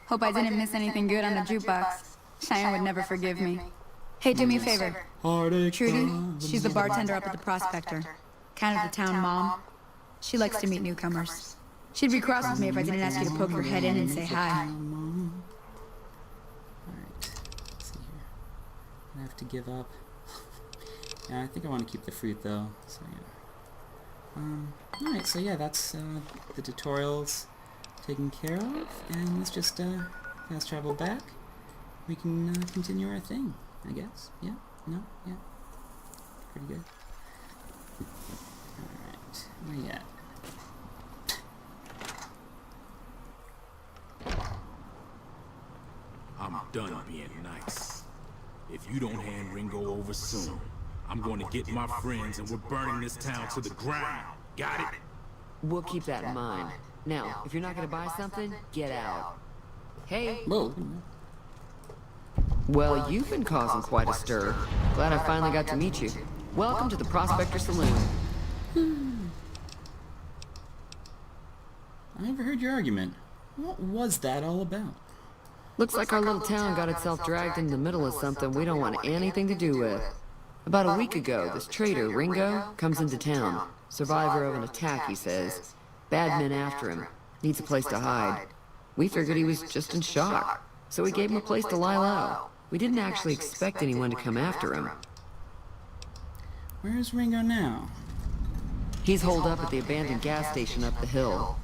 Hope I didn't miss anything good on the jukebox. Cheyenne would never forgive me. Hey, do me a favor. Trudy, she's the bartender up at the Prospector. Kind of the town mom. She likes to meet newcomers. She'd be cross with me if I didn't ask you to poke your head in and say hi. Alright, let's see here. I have to give up. Yeah, I think I want to keep the fruit though. So yeah. Alright, so yeah, that's the tutorials taken care of, and let's just fast travel back. We can continue our thing, I guess. Yeah? No? Yeah? Pretty good. Alright, where you at? I'm done being nice. If you don't hand Ringo over soon, I'm going to get my friends and we're burning this town to the ground. Got it? We'll keep that in mind. Now, if you're not going to buy something, get out. Hey. Whoa. Well, you've been causing quite a stir. Glad I finally got to meet you. Welcome to the Prospector Saloon. I never heard your argument. What was that all about? Looks like our little town got itself dragged into the middle of something we don't want anything to do with. About a week ago, this traitor, Ringo, comes into town. Survivor of an attack, he says. Bad men after him. Needs a place to hide. We figured he was just in shock, so we gave him a place to lie low. We didn't actually expect anyone to come after him. Where's Ringo now? He's holed up at the abandoned gas station up the hill.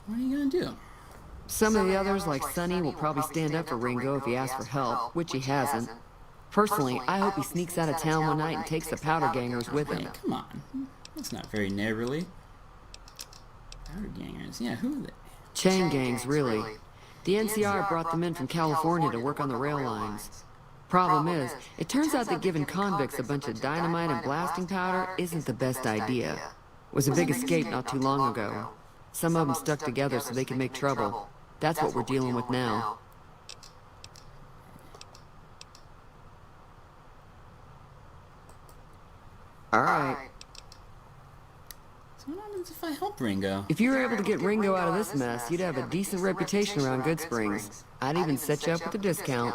What are you gonna do? Some of the others, like Sonny, will probably stand up for Ringo if he asks for help, which he hasn't. Personally, I hope he sneaks out of town one night and takes the powder gangers with him. Hey, come on. That's not very neighborly. Powder gangers? Yeah, who are they? Chain gangs, really. The NCR brought them in from California to work on the rail lines. Problem is, it turns out that giving convicts a bunch of dynamite and blasting powder isn't the best idea. It was a big escape not too long ago. Some of them stuck together so they could make trouble. That's what we're dealing with now. Alright. So what happens if I help Ringo? If you were able to get Ringo out of this mess, you'd have a decent reputation around Good Springs. I'd even set you up with a discount.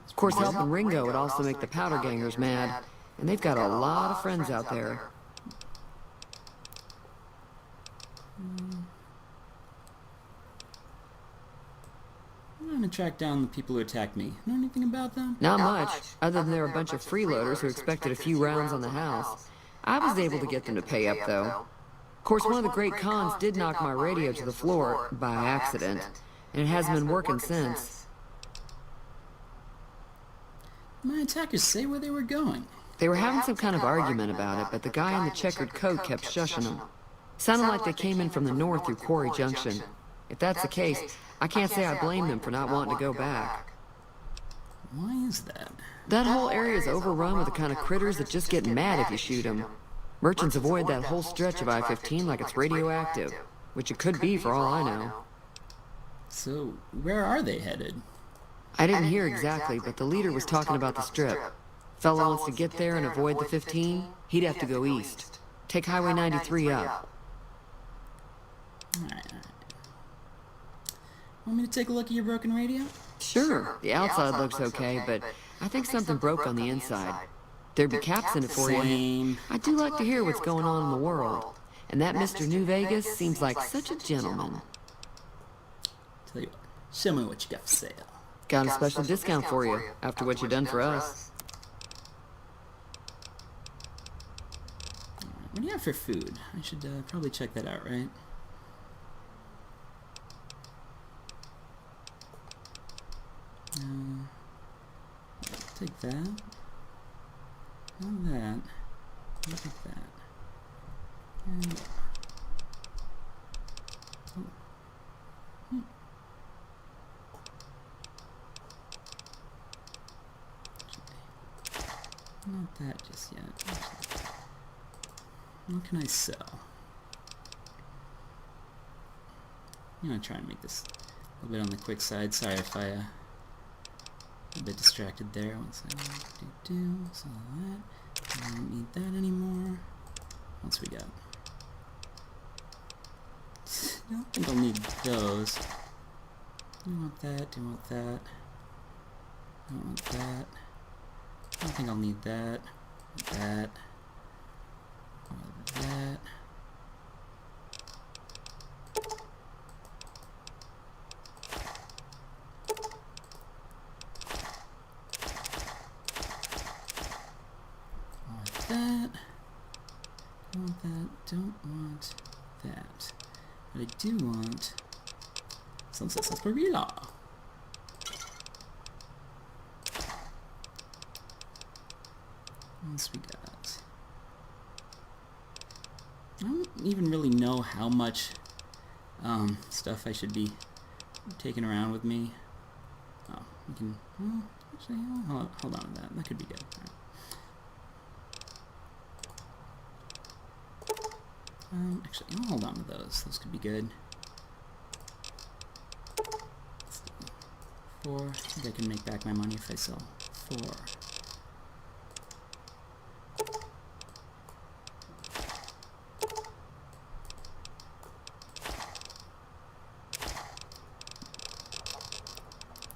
Of course, helping Ringo would also make the powder gangers mad, and they've got a lot of friends out there. I'm gonna track down the people who attacked me. Know anything about them? Not much, other than they're a bunch of freeloaders who expected a few rounds on the house. I was able to get them to pay up, though. Of course, one of the great cons did knock my radio to the floor, by accident, and it hasn't been working since. My attackers say where they were going. They were having some kind of argument about it, but the guy in the checkered coat kept shushing them. Sounded like they came in from the north through Quarry Junction. If that's the case, I can't say I blame them for not wanting to go back. Why is that? That whole area is overrun with the kind of critters that just get mad if you shoot them. Merchants avoid that whole stretch of I-15 like it's radioactive, which it could be for all I know. So, where are they headed? I didn't hear exactly, but the leader was talking about the strip. Fellow wants to get there and avoid the 15, he'd have to go east. Take Highway 93 up. Alright. Want me to take a look at your broken radio? Sure, the outside looks okay, but I think something broke on the inside. There'd be caps in it for you. I do like to hear what's going on in the world. And that Mr. New Vegas seems like such a gentleman. Tell you what, show me what you got for sale. Got a special discount for you, after what you've done for us. What do you have for food? I should probably check that out, right? Take that. Not that. Look at that. And not that just yet. What can I sell? I'm gonna try and make this a little bit on the quick side. Sorry if I a bit distracted there. One second. So that. I don't need that anymore. What else we got? I don't think I'll need those. Do you want that? Do you want that? I don't want that. I don't think I'll need that. That. That. That. Don't want that. Don't want that. But I do want Sunset Sarsaparilla. What else we got? I don't even really know how much stuff I should be taking around with me. Oh, we can. Well, actually, hold on to that. That could be good. All right. Actually, I'll hold on to those. Those could be good. Let's do 4. I think I can make back my money if I sell 4.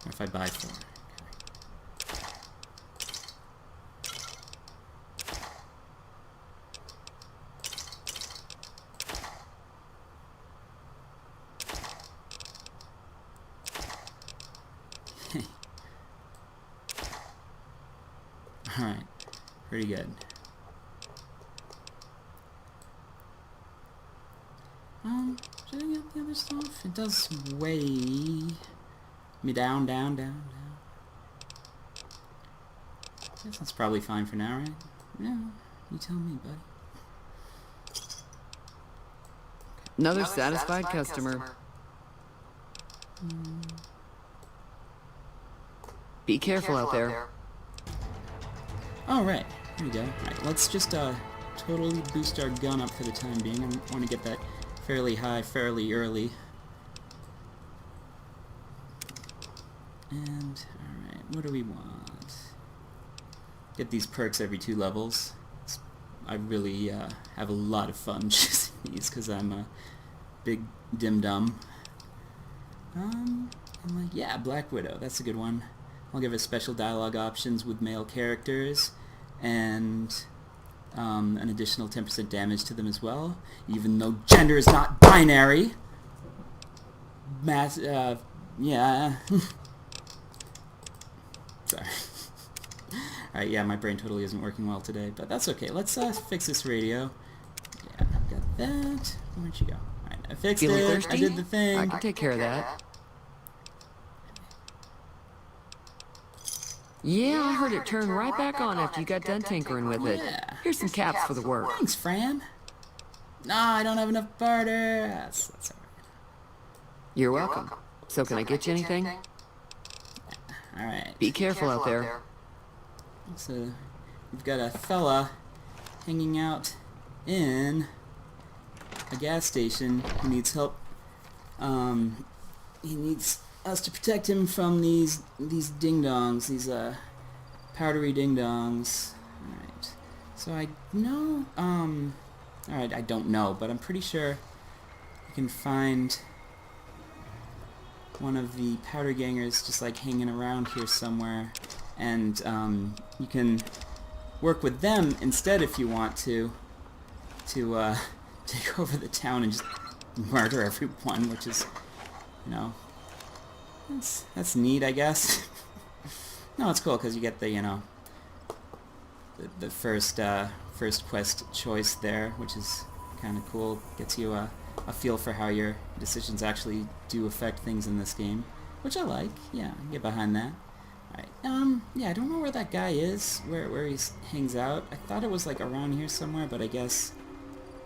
Or if I buy 4. Alright, Pretty good. Should I get the other stuff? It does weigh me down. Guess that's probably fine for now, right? Yeah, you tell me, buddy. Another satisfied customer. Be careful out there. Alright, here we go. Alright, let's just totally boost our gun up for the time being. I want to get that fairly high, fairly early. And, alright, what do we want? Get these perks every 2 levels. I really have a lot of fun choosing these because I'm a big dim-dum. I'm like, yeah, Black Widow, that's a good one. I'll give it special dialogue options with male characters and an additional 10% damage to them as well, even though gender is not binary. Yeah. Sorry. Alright, yeah, my brain totally isn't working well today, but that's okay. Let's fix this radio. Yeah, I've got that. Where'd you go? Alright, I fixed Feeling it. thirsty? I did the thing. I can take care of that. Yeah, I heard it turn right back on after you got done tinkering with it. Yeah. Here's some caps for the work. Thanks, Fran. No, I don't have enough barter. That's alright. You're welcome. So can I get you anything? Alright. Be careful out there. So, we've got a fella hanging out in a gas station who needs help. He needs us to protect him from these ding-dongs, these powdery ding-dongs. Alright. So I know, alright, I don't know, but I'm pretty sure you can find one of the powder gangers just like hanging around here somewhere, and you can work with them instead if you want to take over the town and just murder everyone, which is, you know, that's neat, I guess. No, it's cool because you get the, you know, the first quest choice there, which is kind of cool. Gets you a feel for how your decisions actually do affect things in this game, which I like. Yeah, I get behind that. Alright, yeah, I don't know where that guy is, where he hangs out. I thought it was like around here somewhere, but I guess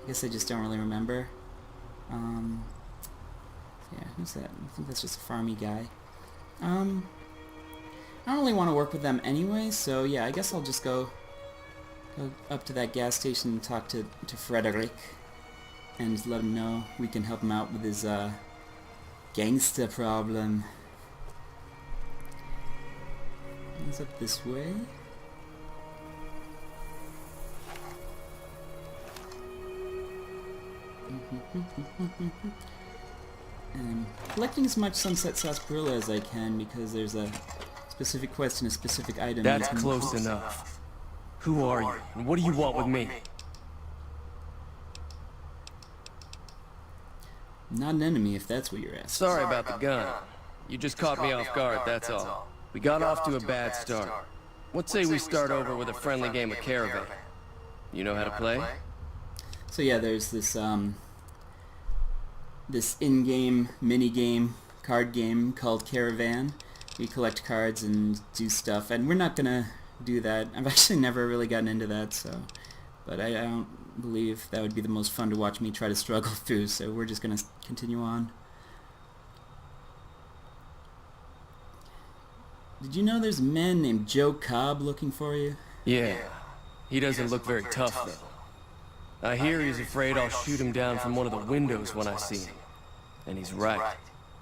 I just don't really remember. Yeah, who's that? I think that's just a farmy guy. I don't really want to work with them anyway, so yeah, I guess I'll just go up to that gas station and talk to Frederick and let him know we can help him out with his gangster problem. He's up this way. And collecting as much sunset sarsaparilla as I can because there's a specific quest and a specific item. That's close enough. Who are you, and what do you want with me? Not an enemy, if that's what you're asking. Sorry about the gun. You just caught me off guard, that's all. We got off to a bad start. Let's say we start over with a friendly game of Caravan. You know how to play? So yeah, there's this this in-game mini-game card game called Caravan. We collect cards and do stuff, and we're not gonna do that. I've actually never really gotten into that, so, but I don't believe that would be the most fun to watch me try to struggle through, so we're just gonna continue on. Did you know there's a man named Joe Cobb looking for you? Yeah. He doesn't look very tough, though. I hear he's afraid I'll shoot him down from one of the windows when I see him. And he's right.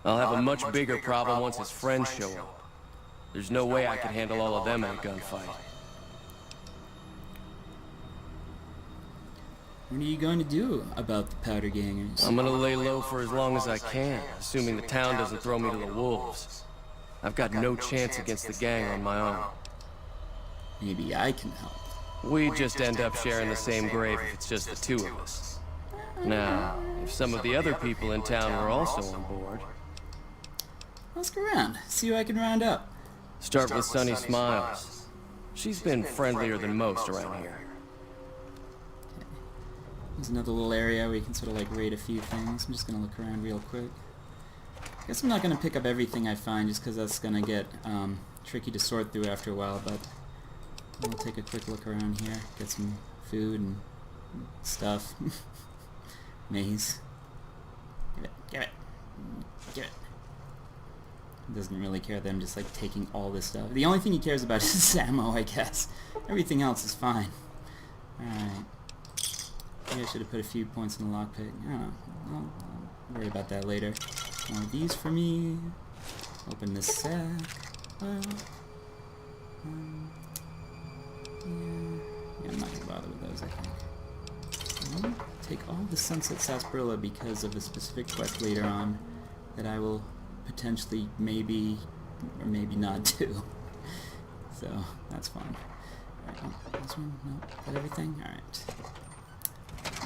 I'll have a much bigger problem once his friends show up. There's no way I can handle all of them in a gunfight. What are you going to do about the powder gangers? I'm gonna lay low for as long as I can, assuming the town doesn't throw me to the wolves. I've got no chance against the gang on my own. Maybe I can help. We just end up sharing the same grave if it's just the two of us. Now, if some of the other people in town were also on board... Let's go around, see who I can round up. Start with Sunny Smiles. She's been friendlier than most around here. There's another little area where you can sort of like rate a few things. I'm just gonna look around real quick. Guess I'm not gonna pick up everything I find just because that's gonna get tricky to sort through after a while, but I'll take a quick look around here, get some food and stuff. Maze. Give it. He doesn't really care that I'm just like taking all this stuff. The only thing he cares about is ammo, I guess. Everything else is fine. Alright. Maybe I should have put a few points in the lockpick. I don't know. I'll worry about that later. More of these for me. Open this sack. Well, yeah, I'm not gonna bother with those, I think. I'll take all the Sunset Sarsaparilla because of a specific quest later on that I will potentially maybe or maybe not do. So that's fine. Alright, this one? No, is that everything? Alright.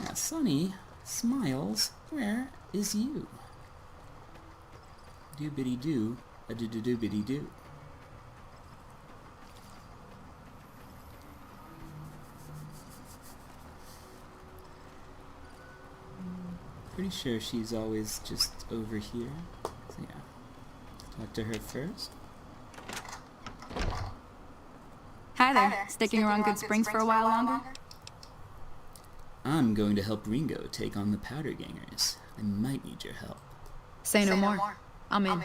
Now, Sonny Smiles, where is you? Doobity-doo, a doo-doo-doobity-doo. Pretty sure she's always just over here. So yeah, talk to her first. Hi there. Sticking around Good Springs for a while longer? I'm going to help Ringo take on the Powder Gangers. I might need your help. Say no more. I'm in.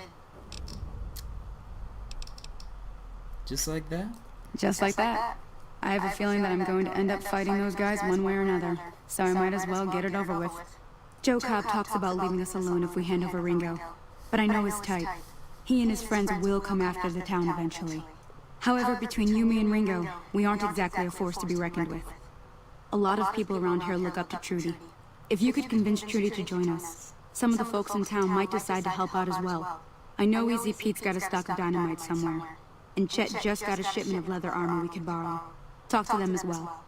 Just like that? Just like that. I have a feeling that I'm going to end up fighting those guys one way or another, so I might as well get it over with. Joe Cobb talks about leaving us alone if we hand over Ringo, but I know his type. He and his friends will come after the town eventually. However, between you, me, and Ringo, we aren't exactly a force to be reckoned with. A lot of people around here look up to Trudy. If you could convince Trudy to join us, some of the folks in town might decide to help out as well. I know Easy Pete's got a stock of dynamite somewhere, and Chet just got a shipment of leather armor we could borrow. Talk to them as well.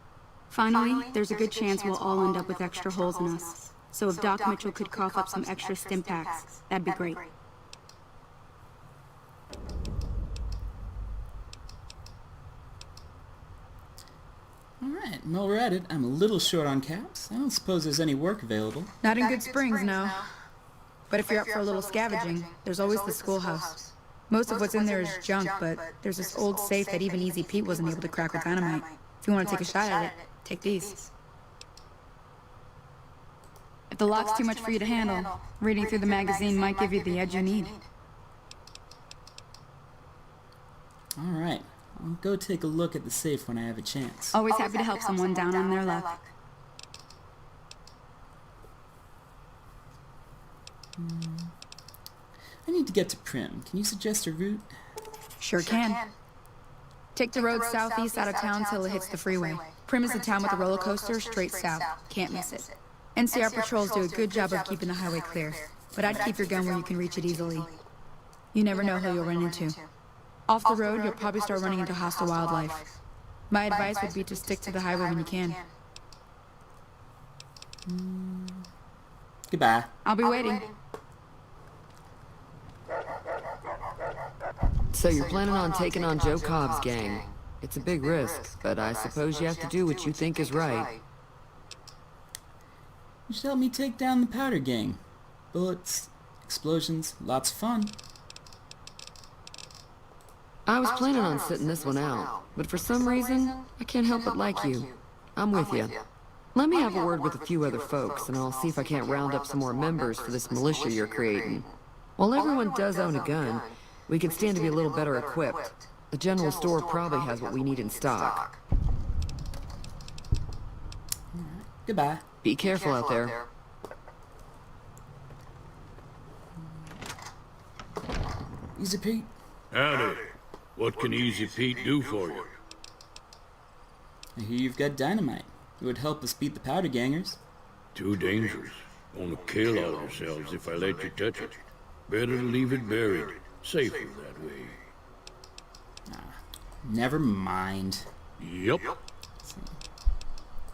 Finally, there's a good chance we'll all end up with extra holes in us. So if Doc Mitchell could cough up some extra stim packs, that'd be great. Alright, while we're at it, I'm a little short on caps. I don't suppose there's any work available. Not in Good Springs, no. But if you're up for a little scavenging, there's always the schoolhouse. Most of what's in there is junk, but there's this old safe that even Easy Pete wasn't able to crack with dynamite. If you want to take a shot at it, take these. If the lock's too much for you to handle, reading through the magazine might give you the edge you need. Alright, I'll go take a look at the safe when I have a chance. Always happy to help someone down on their luck. I need to get to Prim. Can you suggest a route? Sure can. Take the road southeast out of town till it hits the freeway. Prim is the town with the roller coaster straight south. Can't miss it. NCR patrols do a good job of keeping the highway clear, but I'd keep your gun where you can reach it easily. You never know who you'll run into. Off the road, you'll probably start running into hostile wildlife. My advice would be to stick to the highway when you can. Goodbye. I'll be waiting. So you're planning on taking on Joe Cobb's gang. It's a big risk, but I suppose you have to do what you think is right. You should help me take down the Powder Gang. Bullets, explosions, lots of fun. I was planning on sitting this one out, but for some reason, I can't help but like you. I'm with you. Let me have a word with a few other folks, and I'll see if I can't round up some more members for this militia you're creating. While everyone does own a gun, we can stand to be a little better equipped. The general store probably has what we need in stock. Goodbye. Be careful out there. Easy Pete. Howdy. What can Easy Pete do for you? I hear you've got dynamite. It would help us beat the Powder Gangers. Too dangerous. Gonna kill all yourselves if I let you touch it. Better leave it buried. Safer that way. Never mind. Yep.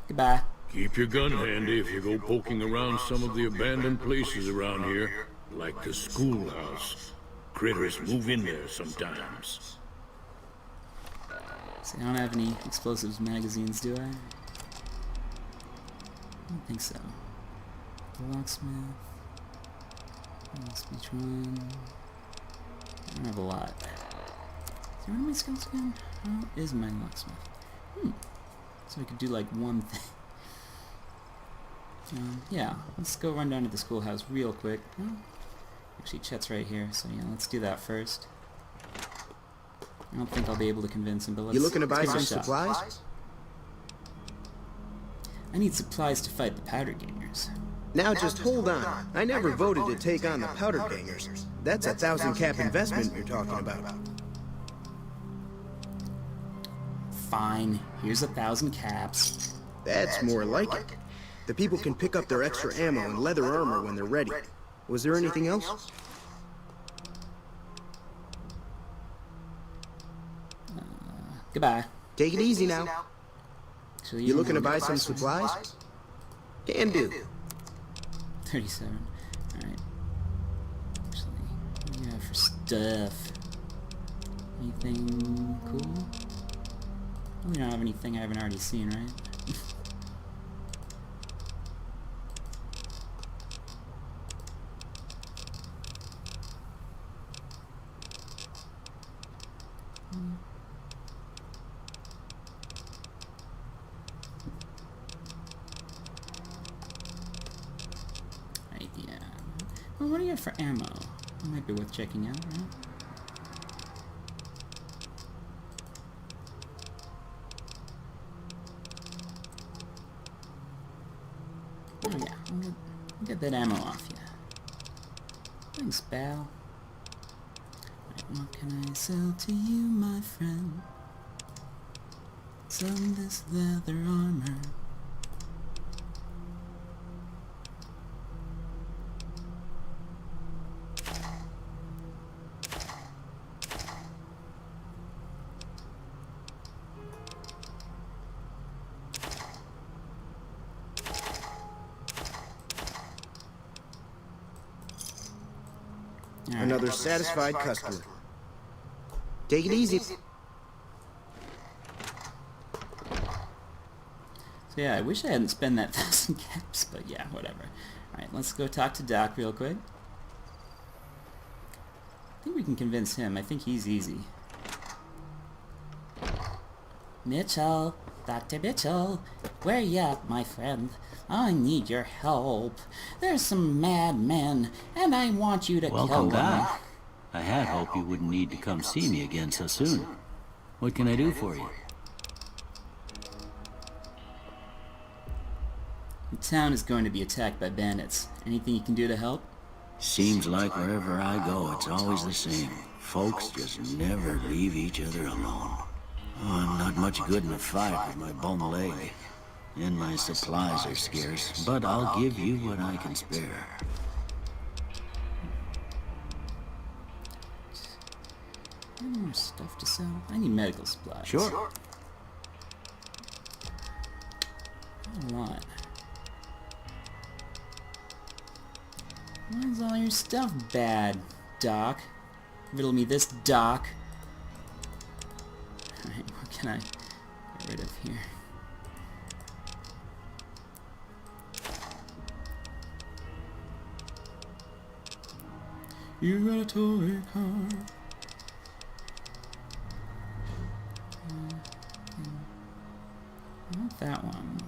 Goodbye. Keep your gun handy if you go poking around some of the abandoned places around here, like the schoolhouse. Critters move in there sometimes. See, I don't have any explosives magazines, do I? I don't think so. The locksmith. Speech one. I don't have a lot. Is there one of my skills again? How is my locksmith? So I could do like one thing. Yeah, let's go run down to the schoolhouse real quick. Oh, actually, Chet's right here, so yeah, let's do that first. I don't think I'll be able to convince him, but let's. You looking to buy give it some a shot. supplies? I need supplies to fight the powder gangers. Now just hold on. I never voted to take on the powder gangers. That's a 1,000 cap investment you're talking about. Fine, here's 1,000 caps. That's more like it. The people can pick up their extra ammo and leather armor when they're ready. Was there anything else? Goodbye. Take it easy now. Actually, You looking to buy some supplies? Can do. 37. Alright. Actually, what do you have for stuff? Anything cool? We don't have anything I haven't already seen, right? Right, yeah. Well, what do you have for ammo? That might be worth checking out, right? Oh yeah, I'll get that ammo off you. Thanks, pal. Right, what can I sell to you, my friend? Sell this leather armor. Another satisfied customer. Take it easy. So yeah, I wish I hadn't spent that 1,000 caps, but yeah, whatever. Alright, let's go talk to Doc real quick. I think we can convince him. I think he's easy. Mitchell, Dr. Mitchell, where you at, my friend? I need your help. There's some madmen, and I want you to kill them. Welcome back. I had hoped you wouldn't need to come see me again so soon. What can I do for you? The town is going to be attacked by bandits. Anything you can do to help? Seems like wherever I go, it's always the same. Folks just never leave each other alone. Oh, I'm not much good in a fight with my bum leg. And my supplies are scarce, but I'll give you what I can spare. Any more stuff to sell? I need medical supplies. Sure. A lot. Why is all your stuff bad, Doc? Riddle me this, Doc. Alright, what can I get rid of here? You got a toy car. Not that one.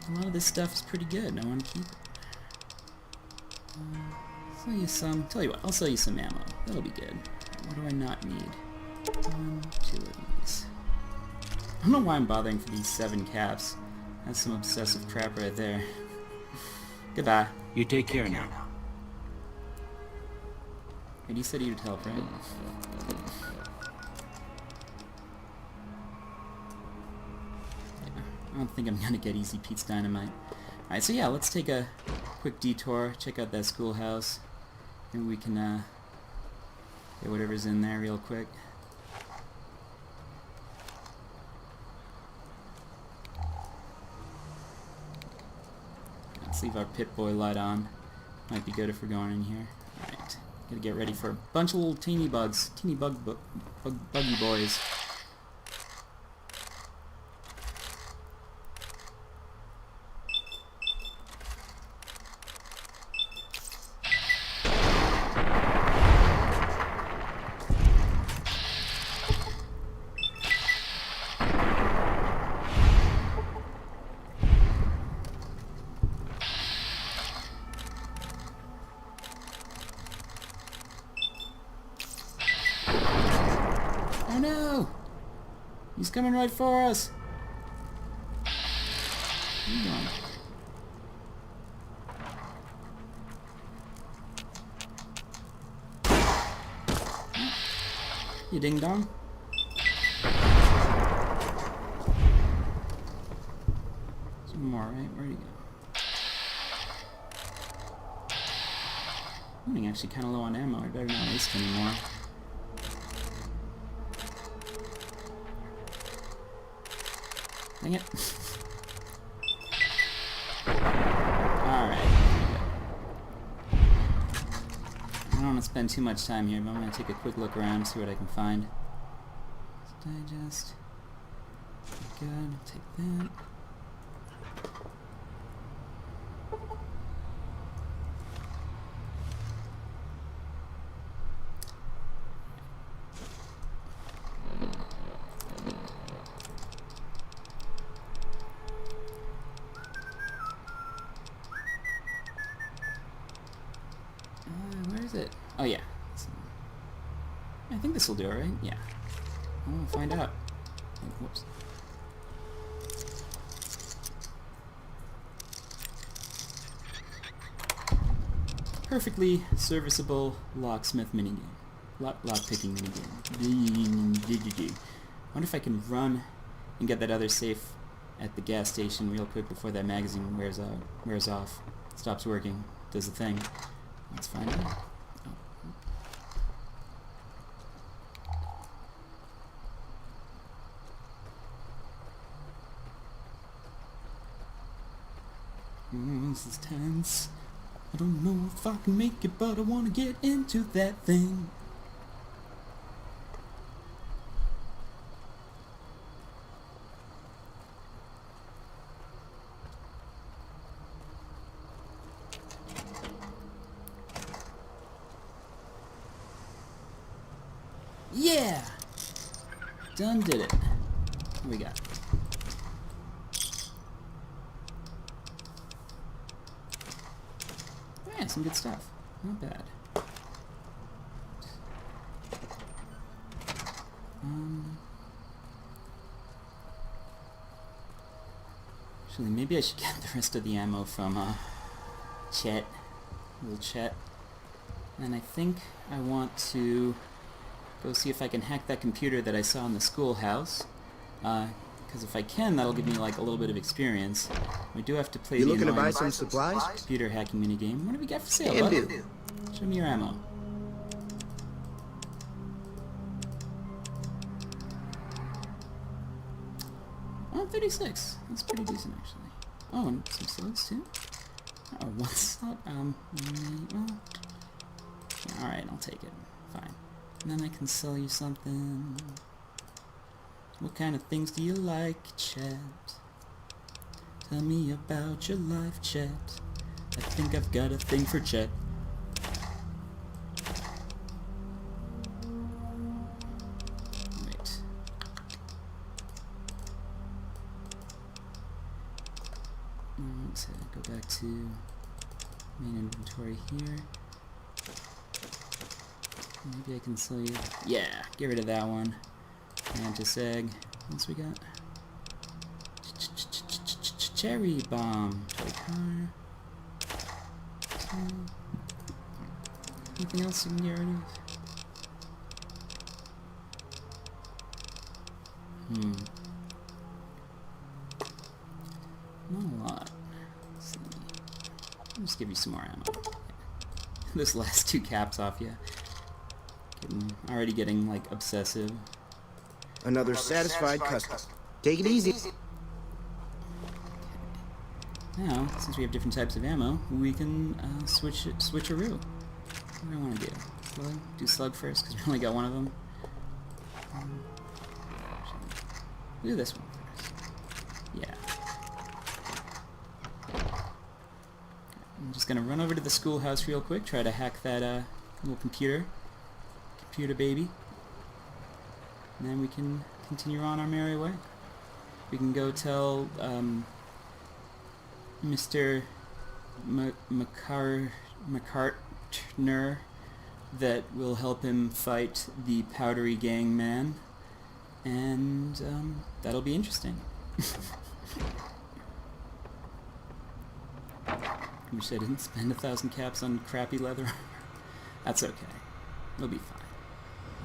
A lot of this stuff is pretty good, and I want to keep it. Sell you some. Tell you what, I'll sell you some ammo. That'll be good. What do I not need? 1, 2 of these. I don't know why I'm bothering for these 7 caps. That's some obsessive crap right there. Goodbye. You take care now. And he said he would help, right? I don't think I'm gonna get Easy Pete's dynamite. Alright, so yeah, let's take a quick detour, check out that schoolhouse. Maybe we can get whatever's in there real quick. Let's leave our Pit-Boy light on. Might be good if we're going in here. Alright, Gotta get ready for a bunch of little teeny bugs. Teeny buggy boys. Oh no! He's coming right for us! Where are you going? You ding-dong? Some more, right? Where'd he go? I'm running actually kind of low on ammo. I better not waste any more. Dang it. Alright. I don't want to spend too much time here, but I'm going to take a quick look around and see what I can find. Digest. Good. Take that. Where is it? Oh yeah. I think this will do it, right? Yeah. We'll find out. Whoops. Perfectly serviceable locksmith minigame. Lock-picking minigame. Wonder if I can run and get that other safe at the gas station real quick before that magazine wears off. Stops working. Does the thing. Let's find out. This is tense. I don't know if I can make it, but I want to get into that thing. Yeah! Done did it. What we got? Yeah, some good stuff. Not bad. Actually, maybe I should get the rest of the ammo from Chet. Little Chet. And I think I want to go see if I can hack that computer that I saw in the schoolhouse. Because if I can, that'll give me like a little bit of experience. We do have to play the looking to buy annoying some supplies? computer hacking minigame. What do we got for sale, Can bud? do. Show me your ammo. Oh, 36. That's pretty decent, actually. Oh, and some slugs, too? Oh, one slug? Well... Yeah, alright, I'll take it. Fine. And then I can sell you something. What kind of things do you like, Chet? Tell me about your life, Chet. I think I've got a thing for Chet. Wait. Let's go back to main inventory here. Maybe I can sell you... Yeah, get rid of that one. Mantis egg. What else we got? Cherry bomb. Toy car. Anything else you can get rid of? Not a lot. Let's see. I'll just give you some more ammo. This last two caps off, yeah. Already getting like obsessive. Another satisfied customer. Take it easy. Now, since we have different types of ammo, we can switcheroo. What do I want to do? Slug? Do slug first, because we only got one of them. Do this one first. Yeah. I'm just gonna run over to the schoolhouse real quick, try to hack that little computer baby, and then we can continue on our merry way. We can go tell Mr. McCartner that we'll help him fight the Powdery Gang man, and that'll be interesting. Wish I didn't spend 1,000 caps on crappy leather. That's okay. It'll be fine.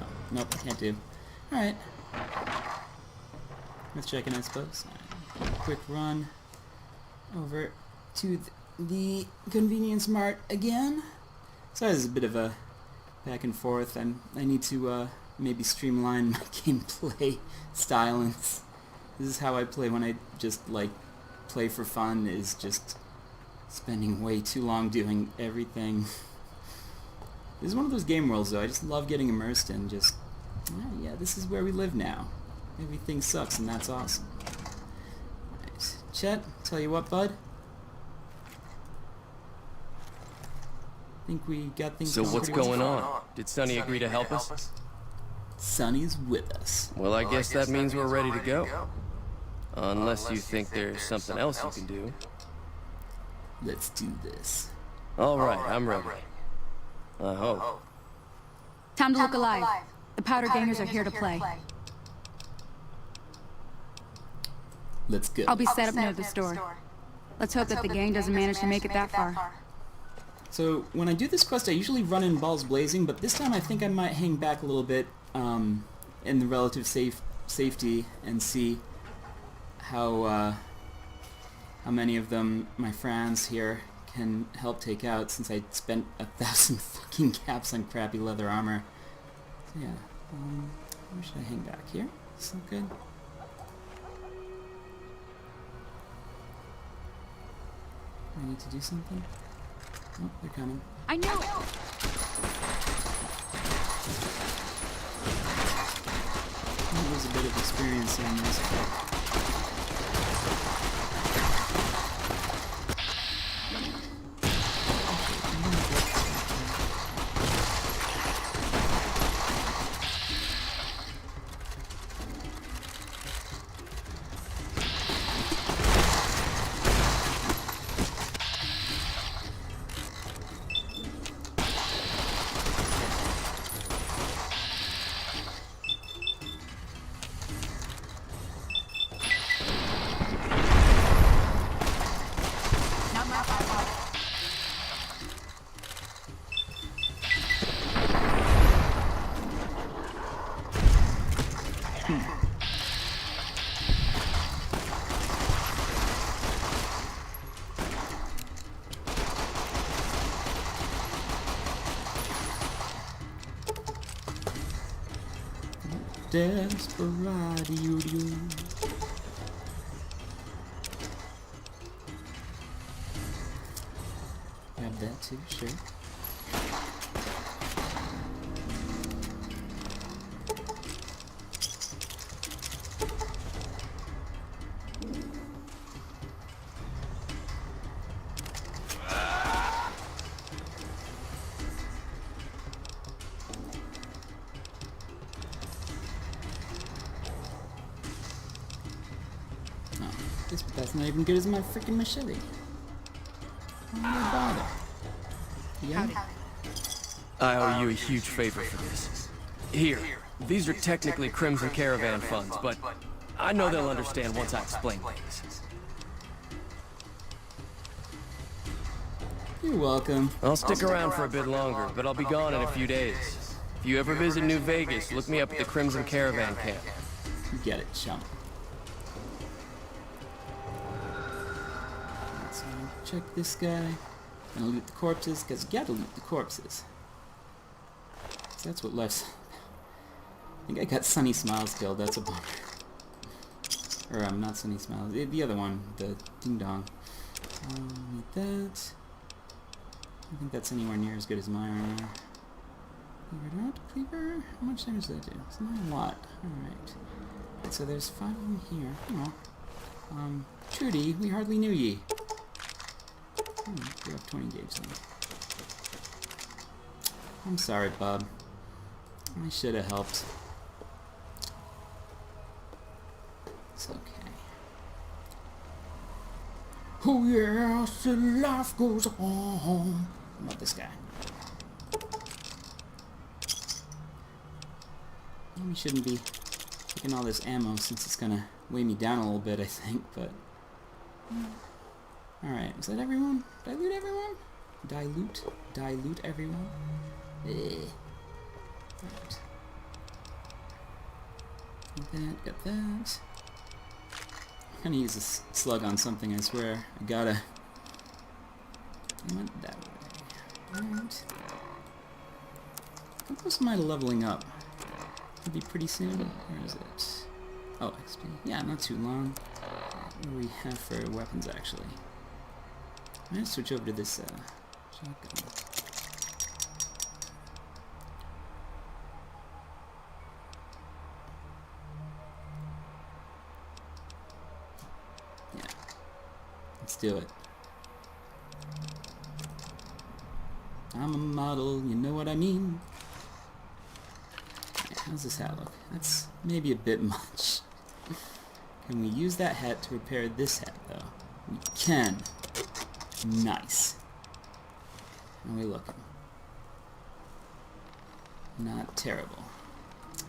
Oh, nope, can't do. Alright. Let's check in, I suppose. Quick run over to the convenience mart again. So this is a bit of a back and forth. I need to maybe streamline my gameplay style. And this is how I play when I just like play for fun, is just spending way too long doing everything. This is one of those game worlds though I just love getting immersed in. Just, yeah, this is where we live now. Everything sucks and that's awesome. Right. Chet, tell you what, bud. Think we got things. So what's going on? Did Sonny agree to help us? Sonny's with us. Well, I guess that means we're ready to go. Unless you think there's something else you can do. Let's do this. Alright, I'm ready. I hope. Time to look alive. The Powder Gangers are here to play. Let's go. I'll be set up near the store. Let's hope that the gang doesn't manage to make it that far. So when I do this quest, I usually run in balls blazing, but this time I think I might hang back a little bit in the relative safety and see how many of them my friends here can help take out, since I spent 1,000 fucking caps on crappy leather armor. So yeah, where should I hang back here? This look good. I need to do something. Oh, they're coming. I knew it! That was a bit of experience in this. Desperado. Grab that too, sure. That's not even good as my freaking machete. Why bother? Yeah. I owe you a huge favor for this. Here, these are technically Crimson Caravan funds, but I know they'll understand once I explain things. You're welcome. I'll stick around for a bit longer, but I'll be gone in a few days. If you ever visit New Vegas, look me up at the Crimson Caravan camp. You get it, chump. So check this guy. Gonna loot the corpses, because you gotta loot the corpses. So that's what life's... I think I got Sunny Smiles killed, that's a bummer. Or, not Sunny Smiles, the other one, the Dingdong. Need that. I don't think that's anywhere near as good as my armor. Cleaver out, cleaver. How much damage does that do? It's not a lot. Alright. So there's 5 of them here. Oh. Trudy, we hardly knew ye. We have 20 gauge then. I'm sorry, Bob. I should have helped. It's okay. Oh yeah, still life goes on. How about this guy? We shouldn't be taking all this ammo since it's gonna weigh me down a little bit, I think, but... Alright, is that everyone? Dilute everyone? Dilute everyone? Right. Got that. I'm gonna use this slug on something, I swear. I gotta... I went that way. Right. How close am I to leveling up? Could be pretty soon. Where is it? Oh, XP. Yeah, not too long. What do we have for weapons, actually? I'm gonna switch over to this shotgun. Yeah. Let's do it. I'm a model, you know what I mean? How's this hat look? That's maybe a bit much. Can we use that hat to repair this hat, though? We can. Nice. How are we looking? Not terrible.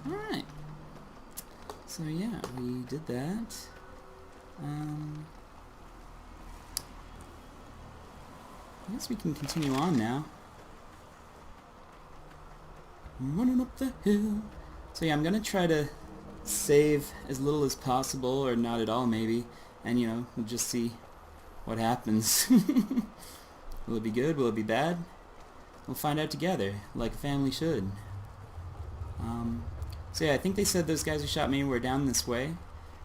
Alright. So yeah, we did that. I guess we can continue on now. Running up the hill. So yeah, I'm gonna try to save as little as possible, or not at all maybe, and you know, we'll just see what happens. Will it be good? Will it be bad? We'll find out together, like a family should. So yeah, I think they said those guys who shot me were down this way,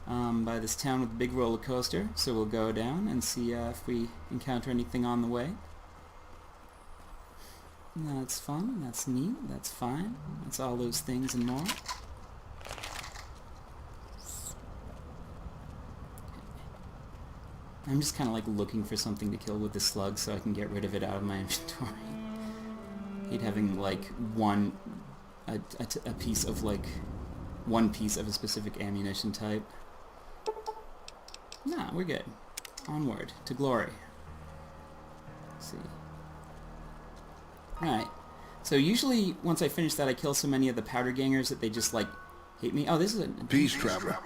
by this town with a big roller coaster, so we'll go down and see if we encounter anything on the way. That's fun, that's neat, that's fine, that's all those things and more. I'm just kind of like looking for something to kill with the slug so I can get rid of it out of my inventory. I hate having like a piece of like, one piece of a specific ammunition type. Nah, we're good. Onward to glory. Let's see. Alright, so usually once I finish that I kill so many of the powder gangers that they just like hate me. Oh, this is a... Peace, traveler.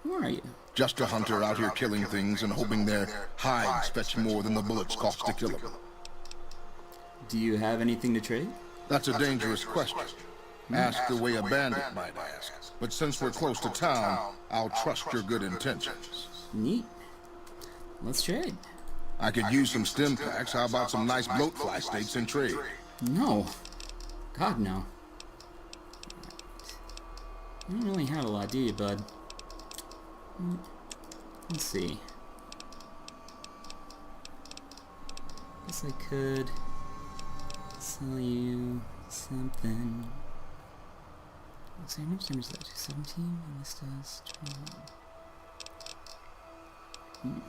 Who are you? Just a hunter out here killing things and hoping their hides fetch more than the bullets cost to kill them. Do you have anything to trade? That's a dangerous question. Ask the way a bandit might ask. But since we're close to town, I'll trust your good intentions. Neat. Let's trade. I could use some stim packs. How about some nice bloatfly steaks in trade? No. God, no. You don't really have a lot, do you, bud? Let's see. Guess I could sell you something. Let's see, how much damage does that do? 17? And this does 21.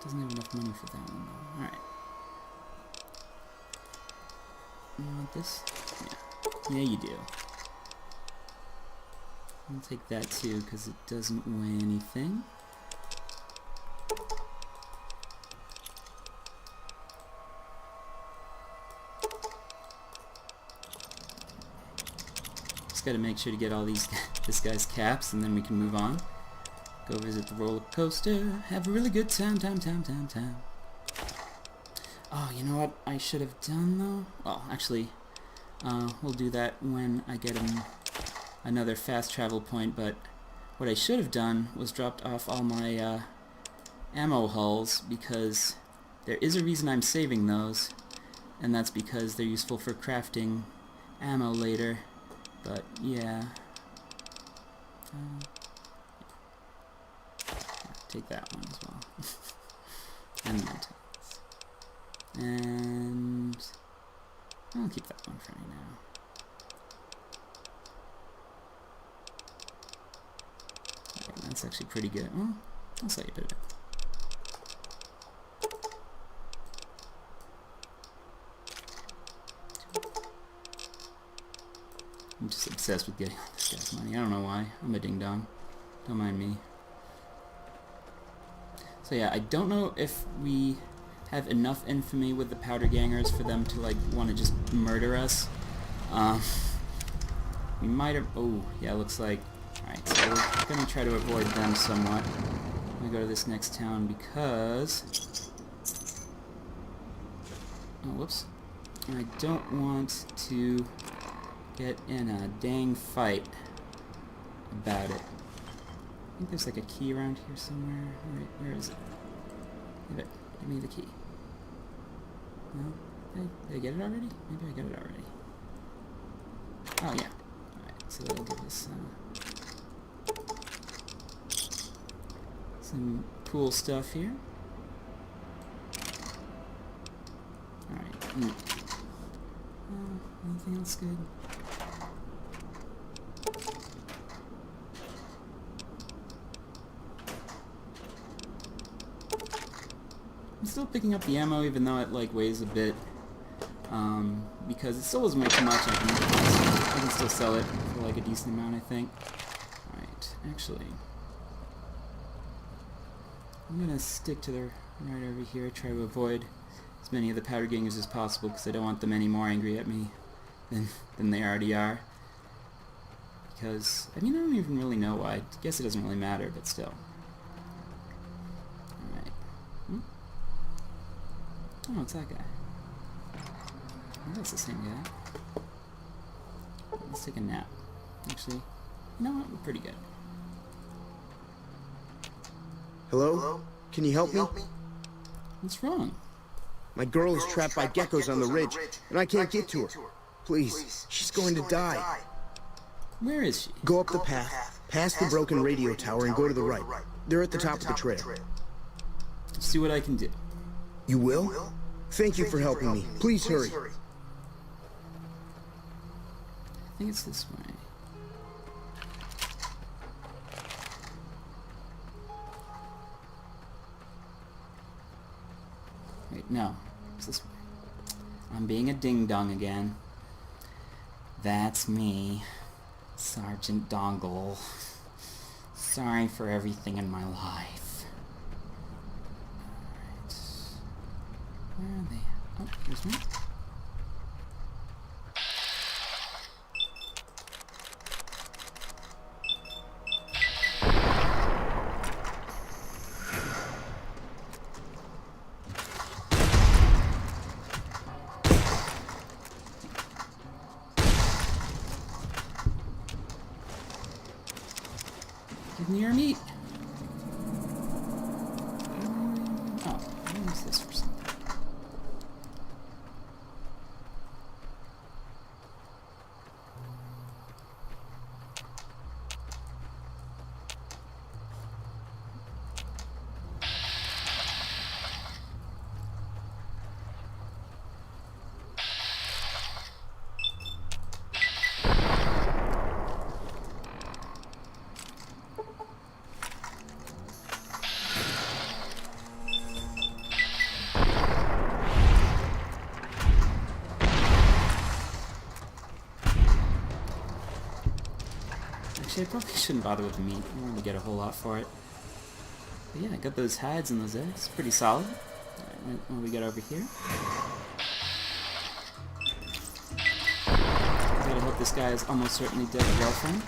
Doesn't have enough money for that one though. Alright. You want this? Yeah. Yeah, you do. I'll take that too, because it doesn't weigh anything. Just gotta make sure to get all these this guy's caps, and then we can move on. Go visit the roller coaster. Have a really good time. Oh, you know what I should have done though? Well, actually, we'll do that when I get another fast travel point, but what I should have done was dropped off all my ammo hulls, because there is a reason I'm saving those, and that's because they're useful for crafting ammo later. But yeah. Take that one as well. And that. And I'll keep that one for right now. Okay, that's actually pretty good. Well, I'll sell you a bit of it. I'm just obsessed with getting all this guy's money. I don't know why. I'm a ding-dong. Don't mind me. So yeah, I don't know if we have enough infamy with the powder gangers for them to like want to just murder us. We might have... Oh, yeah, looks like... Alright, so we're going to try to avoid them somewhat. I'm going to go to this next town because... Oh, whoops. I don't want to get in a dang fight about it. I think there's like a key around here somewhere. Where is it? Give me the key. No? Did I get it already? Maybe I got it already. Oh yeah. Alright, so that'll give us some cool stuff here. Alright. Anything else good? I'm still picking up the ammo even though it like weighs a bit, because it still doesn't weigh too much. I can still sell it for like a decent amount, I think. Alright, actually, I'm gonna stick to the right over here, try to avoid as many of the powder gangers as possible because I don't want them any more angry at me than they already are. Because, I mean, I don't even really know why. I guess it doesn't really matter, but still. Alright. Oh, it's that guy. Oh, that's the same guy. Let's take a nap. Actually, you know what? We're pretty good. Hello? Can you help me? What's wrong? My girl is trapped by geckos on the ridge, and I can't get to her. Please, she's going to die. Where is she? Go up the path, past the broken radio tower, and go to the right. They're at the top of the trail. See what I can do. You will? Thank you for helping me. Please hurry. I think it's this way. Wait, no. It's this way. I'm being a ding-dong again. That's me. Sergeant Dongle. Sorry for everything in my life. Alright. Where are they? Oh, here's one. Give me your meat. Oh, I'll use this for something. Actually, I probably shouldn't bother with the meat. I don't really get a whole lot for it. But yeah, I got those hides and those eggs. Pretty solid. Alright, what do we got over here? Gotta hope this guy is almost certainly dead girlfriend.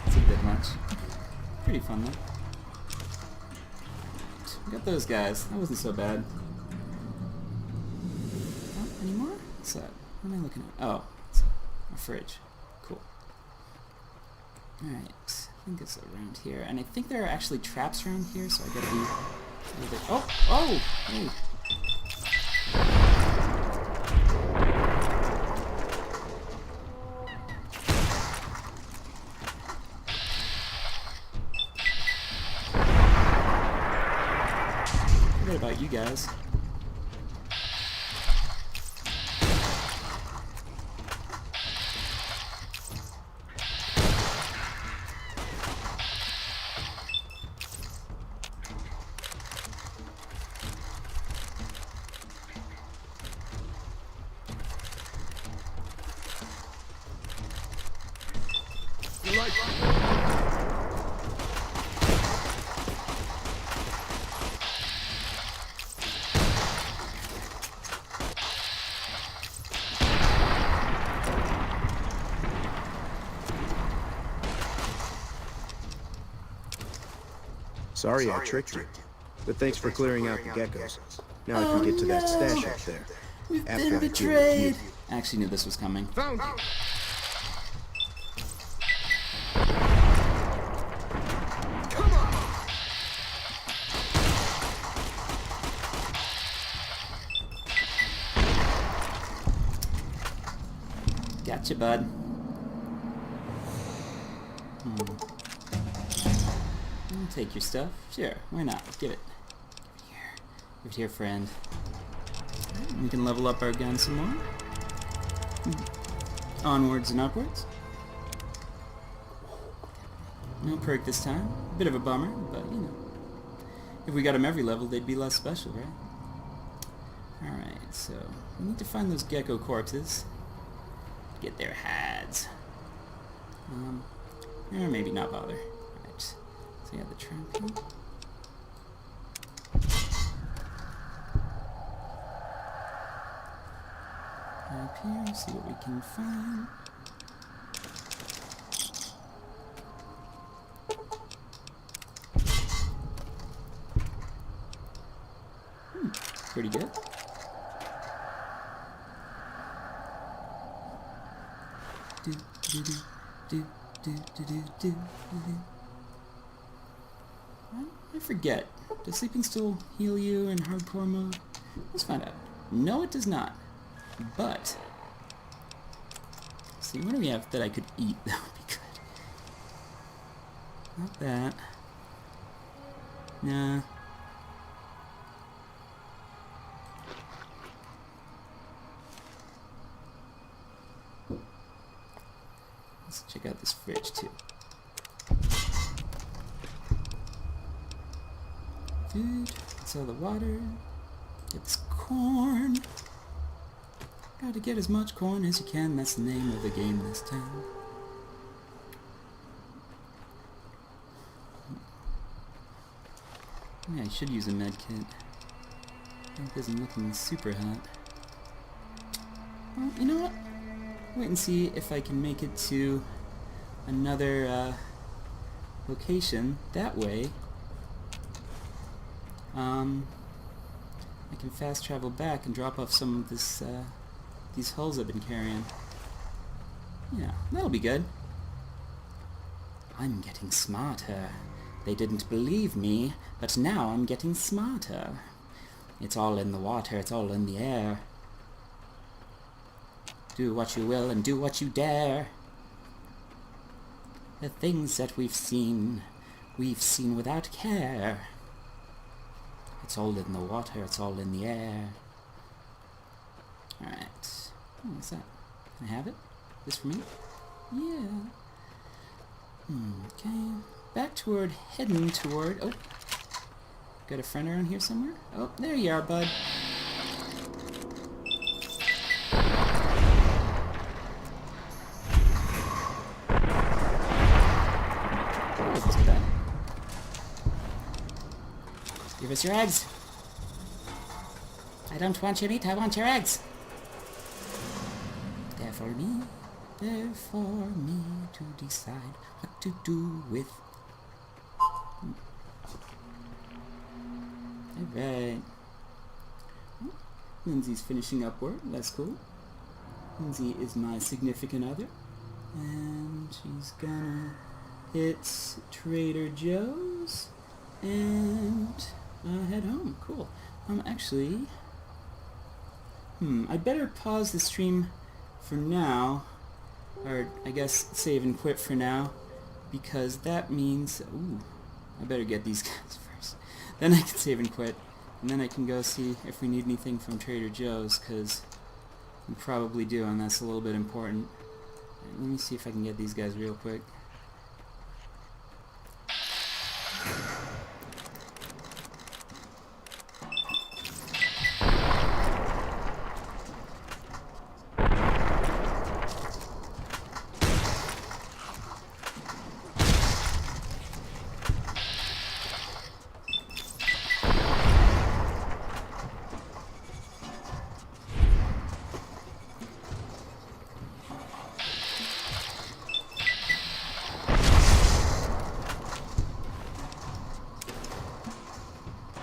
It's a bit much. Pretty fun though. We got those guys. That wasn't so bad. Oh, any more? What's that? What am I looking at? Oh, it's a fridge. Cool. Alright. think it's around here. And I think there are actually traps around here, so I gotta be a little bit... Oh! Oh! Hey! Forget about you guys. Sorry I tricked you, but thanks for clearing out the geckos. Now I can get to that stash up there. We've After been I deal with betrayed! you. I actually knew this was coming. Found you! Gotcha, bud. I'll take your stuff. Sure, why not? Give it. Give it here. Give it here, friend. We can level up our gun some more. Onwards and upwards. No perk this time. Bit of a bummer, but you know. If we got them every level, they'd be less special, right? Alright, so we need to find those gecko corpses. Get their hides. Or maybe not bother. Right. So yeah, the trap here. Up here, see what we can find. Pretty good. I forget. Does sleeping still heal you in hardcore mode? Let's find out. No, it does not. But, see, what do we have that I could eat? That would be good. Not that. Nah. Let's check out this fridge too. Food, sell the water, get this corn. Gotta get as much corn as you can, that's the name of the game this time. Yeah, I should use a med kit. That isn't looking super hot. Well, you know what? Wait and see if I can make it to another location. That way, I can fast travel back and drop off some of this, these hulls I've been carrying. Yeah, that'll be good. I'm getting smarter. They didn't believe me, but now I'm getting smarter. It's all in the water, it's all in the air. Do what you will and do what you dare. The things that we've seen without care. It's all in the water, it's all in the air. Alright. Oh, what's that? Can I have it? This for me? Yeah. Okay. Back toward, heading toward... Oh. Got a friend around here somewhere? Oh, there you are, bud. Give us your eggs. I don't want your meat, I want your eggs. They're for me to decide what to do with. Alright. Lindsay's finishing up work, that's cool. Lindsay is my significant other. And she's gonna hit Trader Joe's, and head home. Cool. Actually, I'd better pause the stream for now, or I guess save and quit for now, because that means, I better get these guys first. Then I can save and quit, and then I can go see if we need anything from Trader Joe's, because we probably do, and that's a little bit important. Let me see if I can get these guys real quick.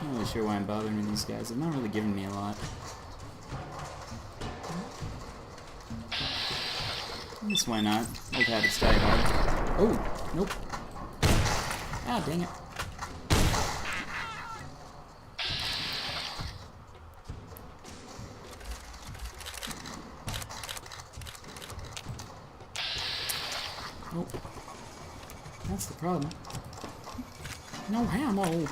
I'm not really sure why I'm bothering with these guys. They're not really giving me a lot. I guess why not? Old habits die hard. Oh, nope. Ah, dang it. Oh. That's the problem. No ammo.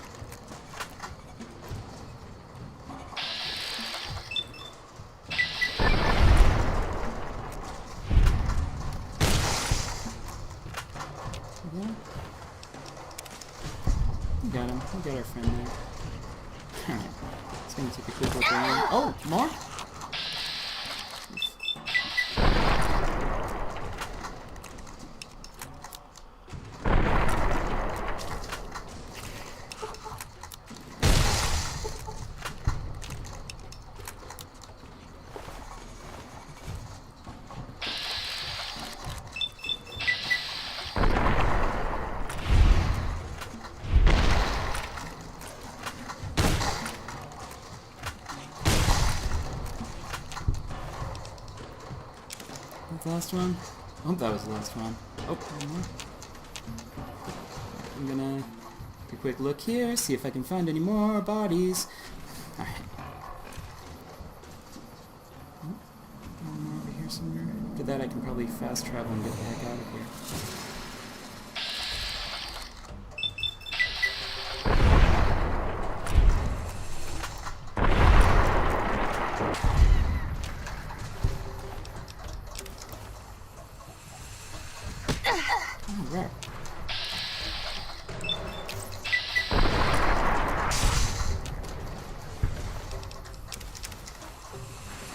We got him. We got our friend there. Alright. Let's gonna take a quick look around. Oh, more? The last one? I hope that was the last one. Oh, one more. I'm gonna take a quick look here, see if I can find any more bodies. Alright. One more over here somewhere. After that I can probably fast travel and get the heck out of here. Alright.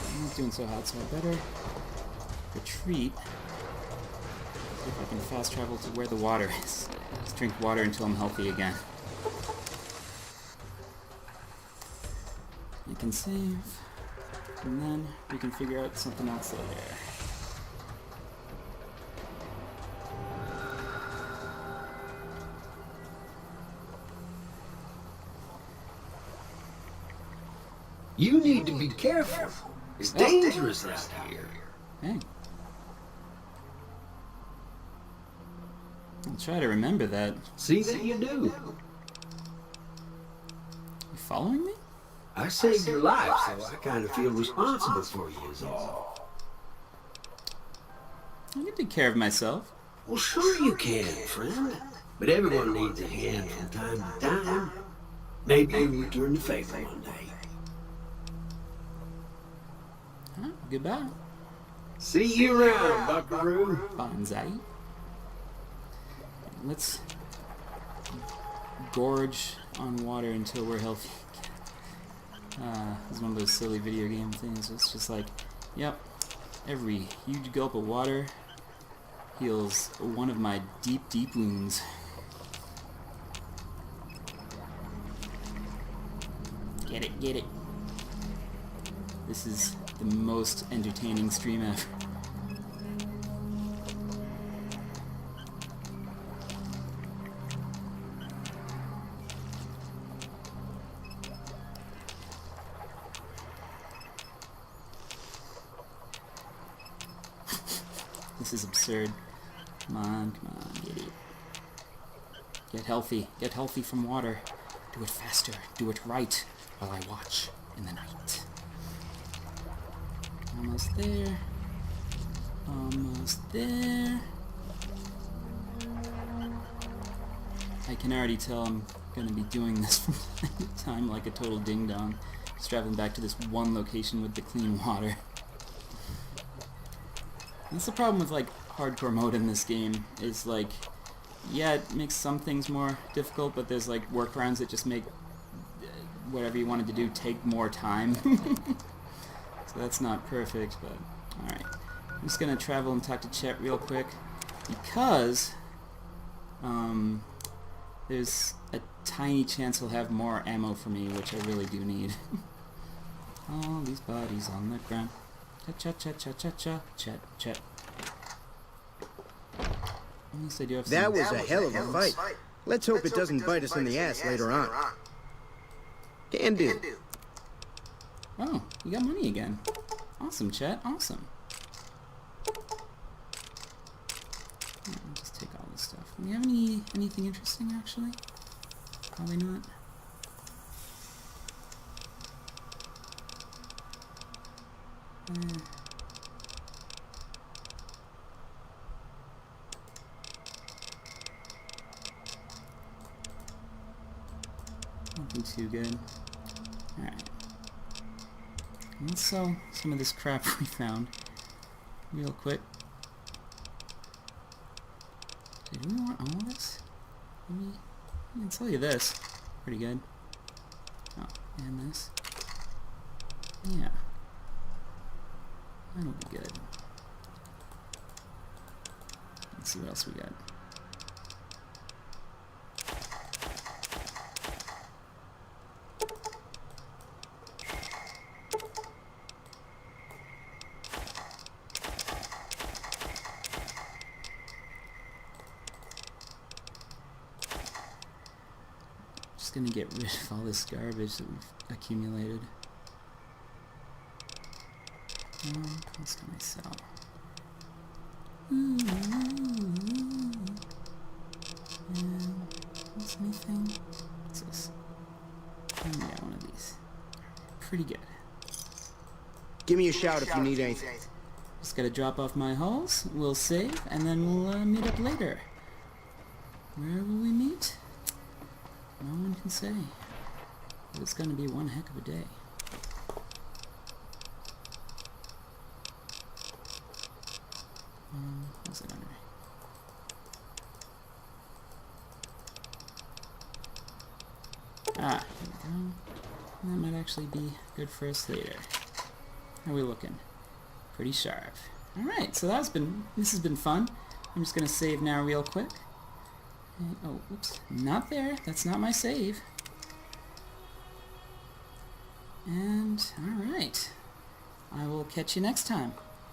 I'm not doing so hot, so I better retreat. See if I can fast travel to where the water is. Just drink water until I'm healthy again. I can save, and then we can figure out something else later. You need to be careful. It's dangerous out here. Hey. I'll try to remember that. See that you do. You following me? I saved your life, so I kind of feel responsible for you is all. I can take care of myself. Well, sure you can, friend. But everyone needs a hand from time to time. Maybe you'll return the favor one day. Huh? Goodbye. See you around, Buckaroo. Bonsai. Let's gorge on water until we're healthy. It's one of those silly video game things. It's just like, yep, every huge gulp of water heals one of my deep, deep wounds. Get it, get it. This is the most entertaining stream ever. This is absurd. Come on, get it. Get healthy. Get healthy from water. Do it faster. Do it right while I watch in the night. Almost there. Almost there. I can already tell I'm going to be doing this from time to time like a total ding-dong. Just traveling back to this one location with the clean water. That's the problem with like hardcore mode in this game, is like, yeah, it makes some things more difficult, but there's like workarounds that just make whatever you wanted to do take more time. So that's not perfect, but alright. I'm just gonna travel and talk to Chet real quick because there's a tiny chance he'll have more ammo for me, which I really do need. All these bodies on the ground. Chet. At least I do have some. That was a hell of a fight. Let's hope it doesn't bite us in the ass later on. Can do. Oh, you got money again. Awesome, Chet. Awesome. I'll just take all this stuff. Do you have anything interesting, actually? Probably not. Nothing too good. Alright. Let's sell some of this crap we found real quick. Did we want all of this? Maybe I can sell you this. Pretty good. Oh, and this. Yeah. That'll be good. Let's see what else we got. Just gonna get rid of all this garbage that we've accumulated. What else can I sell? What's anything? What's this? Yeah, one of these. Pretty good. Give me a shout if you need anything. Just gotta drop off my hulls, we'll save, and then we'll meet up later. Where will we meet? No one can say. But it's gonna be one heck of a day. What's it under? Ah, here we go. That might actually be good for us later. How are we looking? Pretty sharp. Alright, so this has been fun. I'm just gonna save now real quick. Oh, oops, not there. That's not my save. And, alright. I will catch you next time.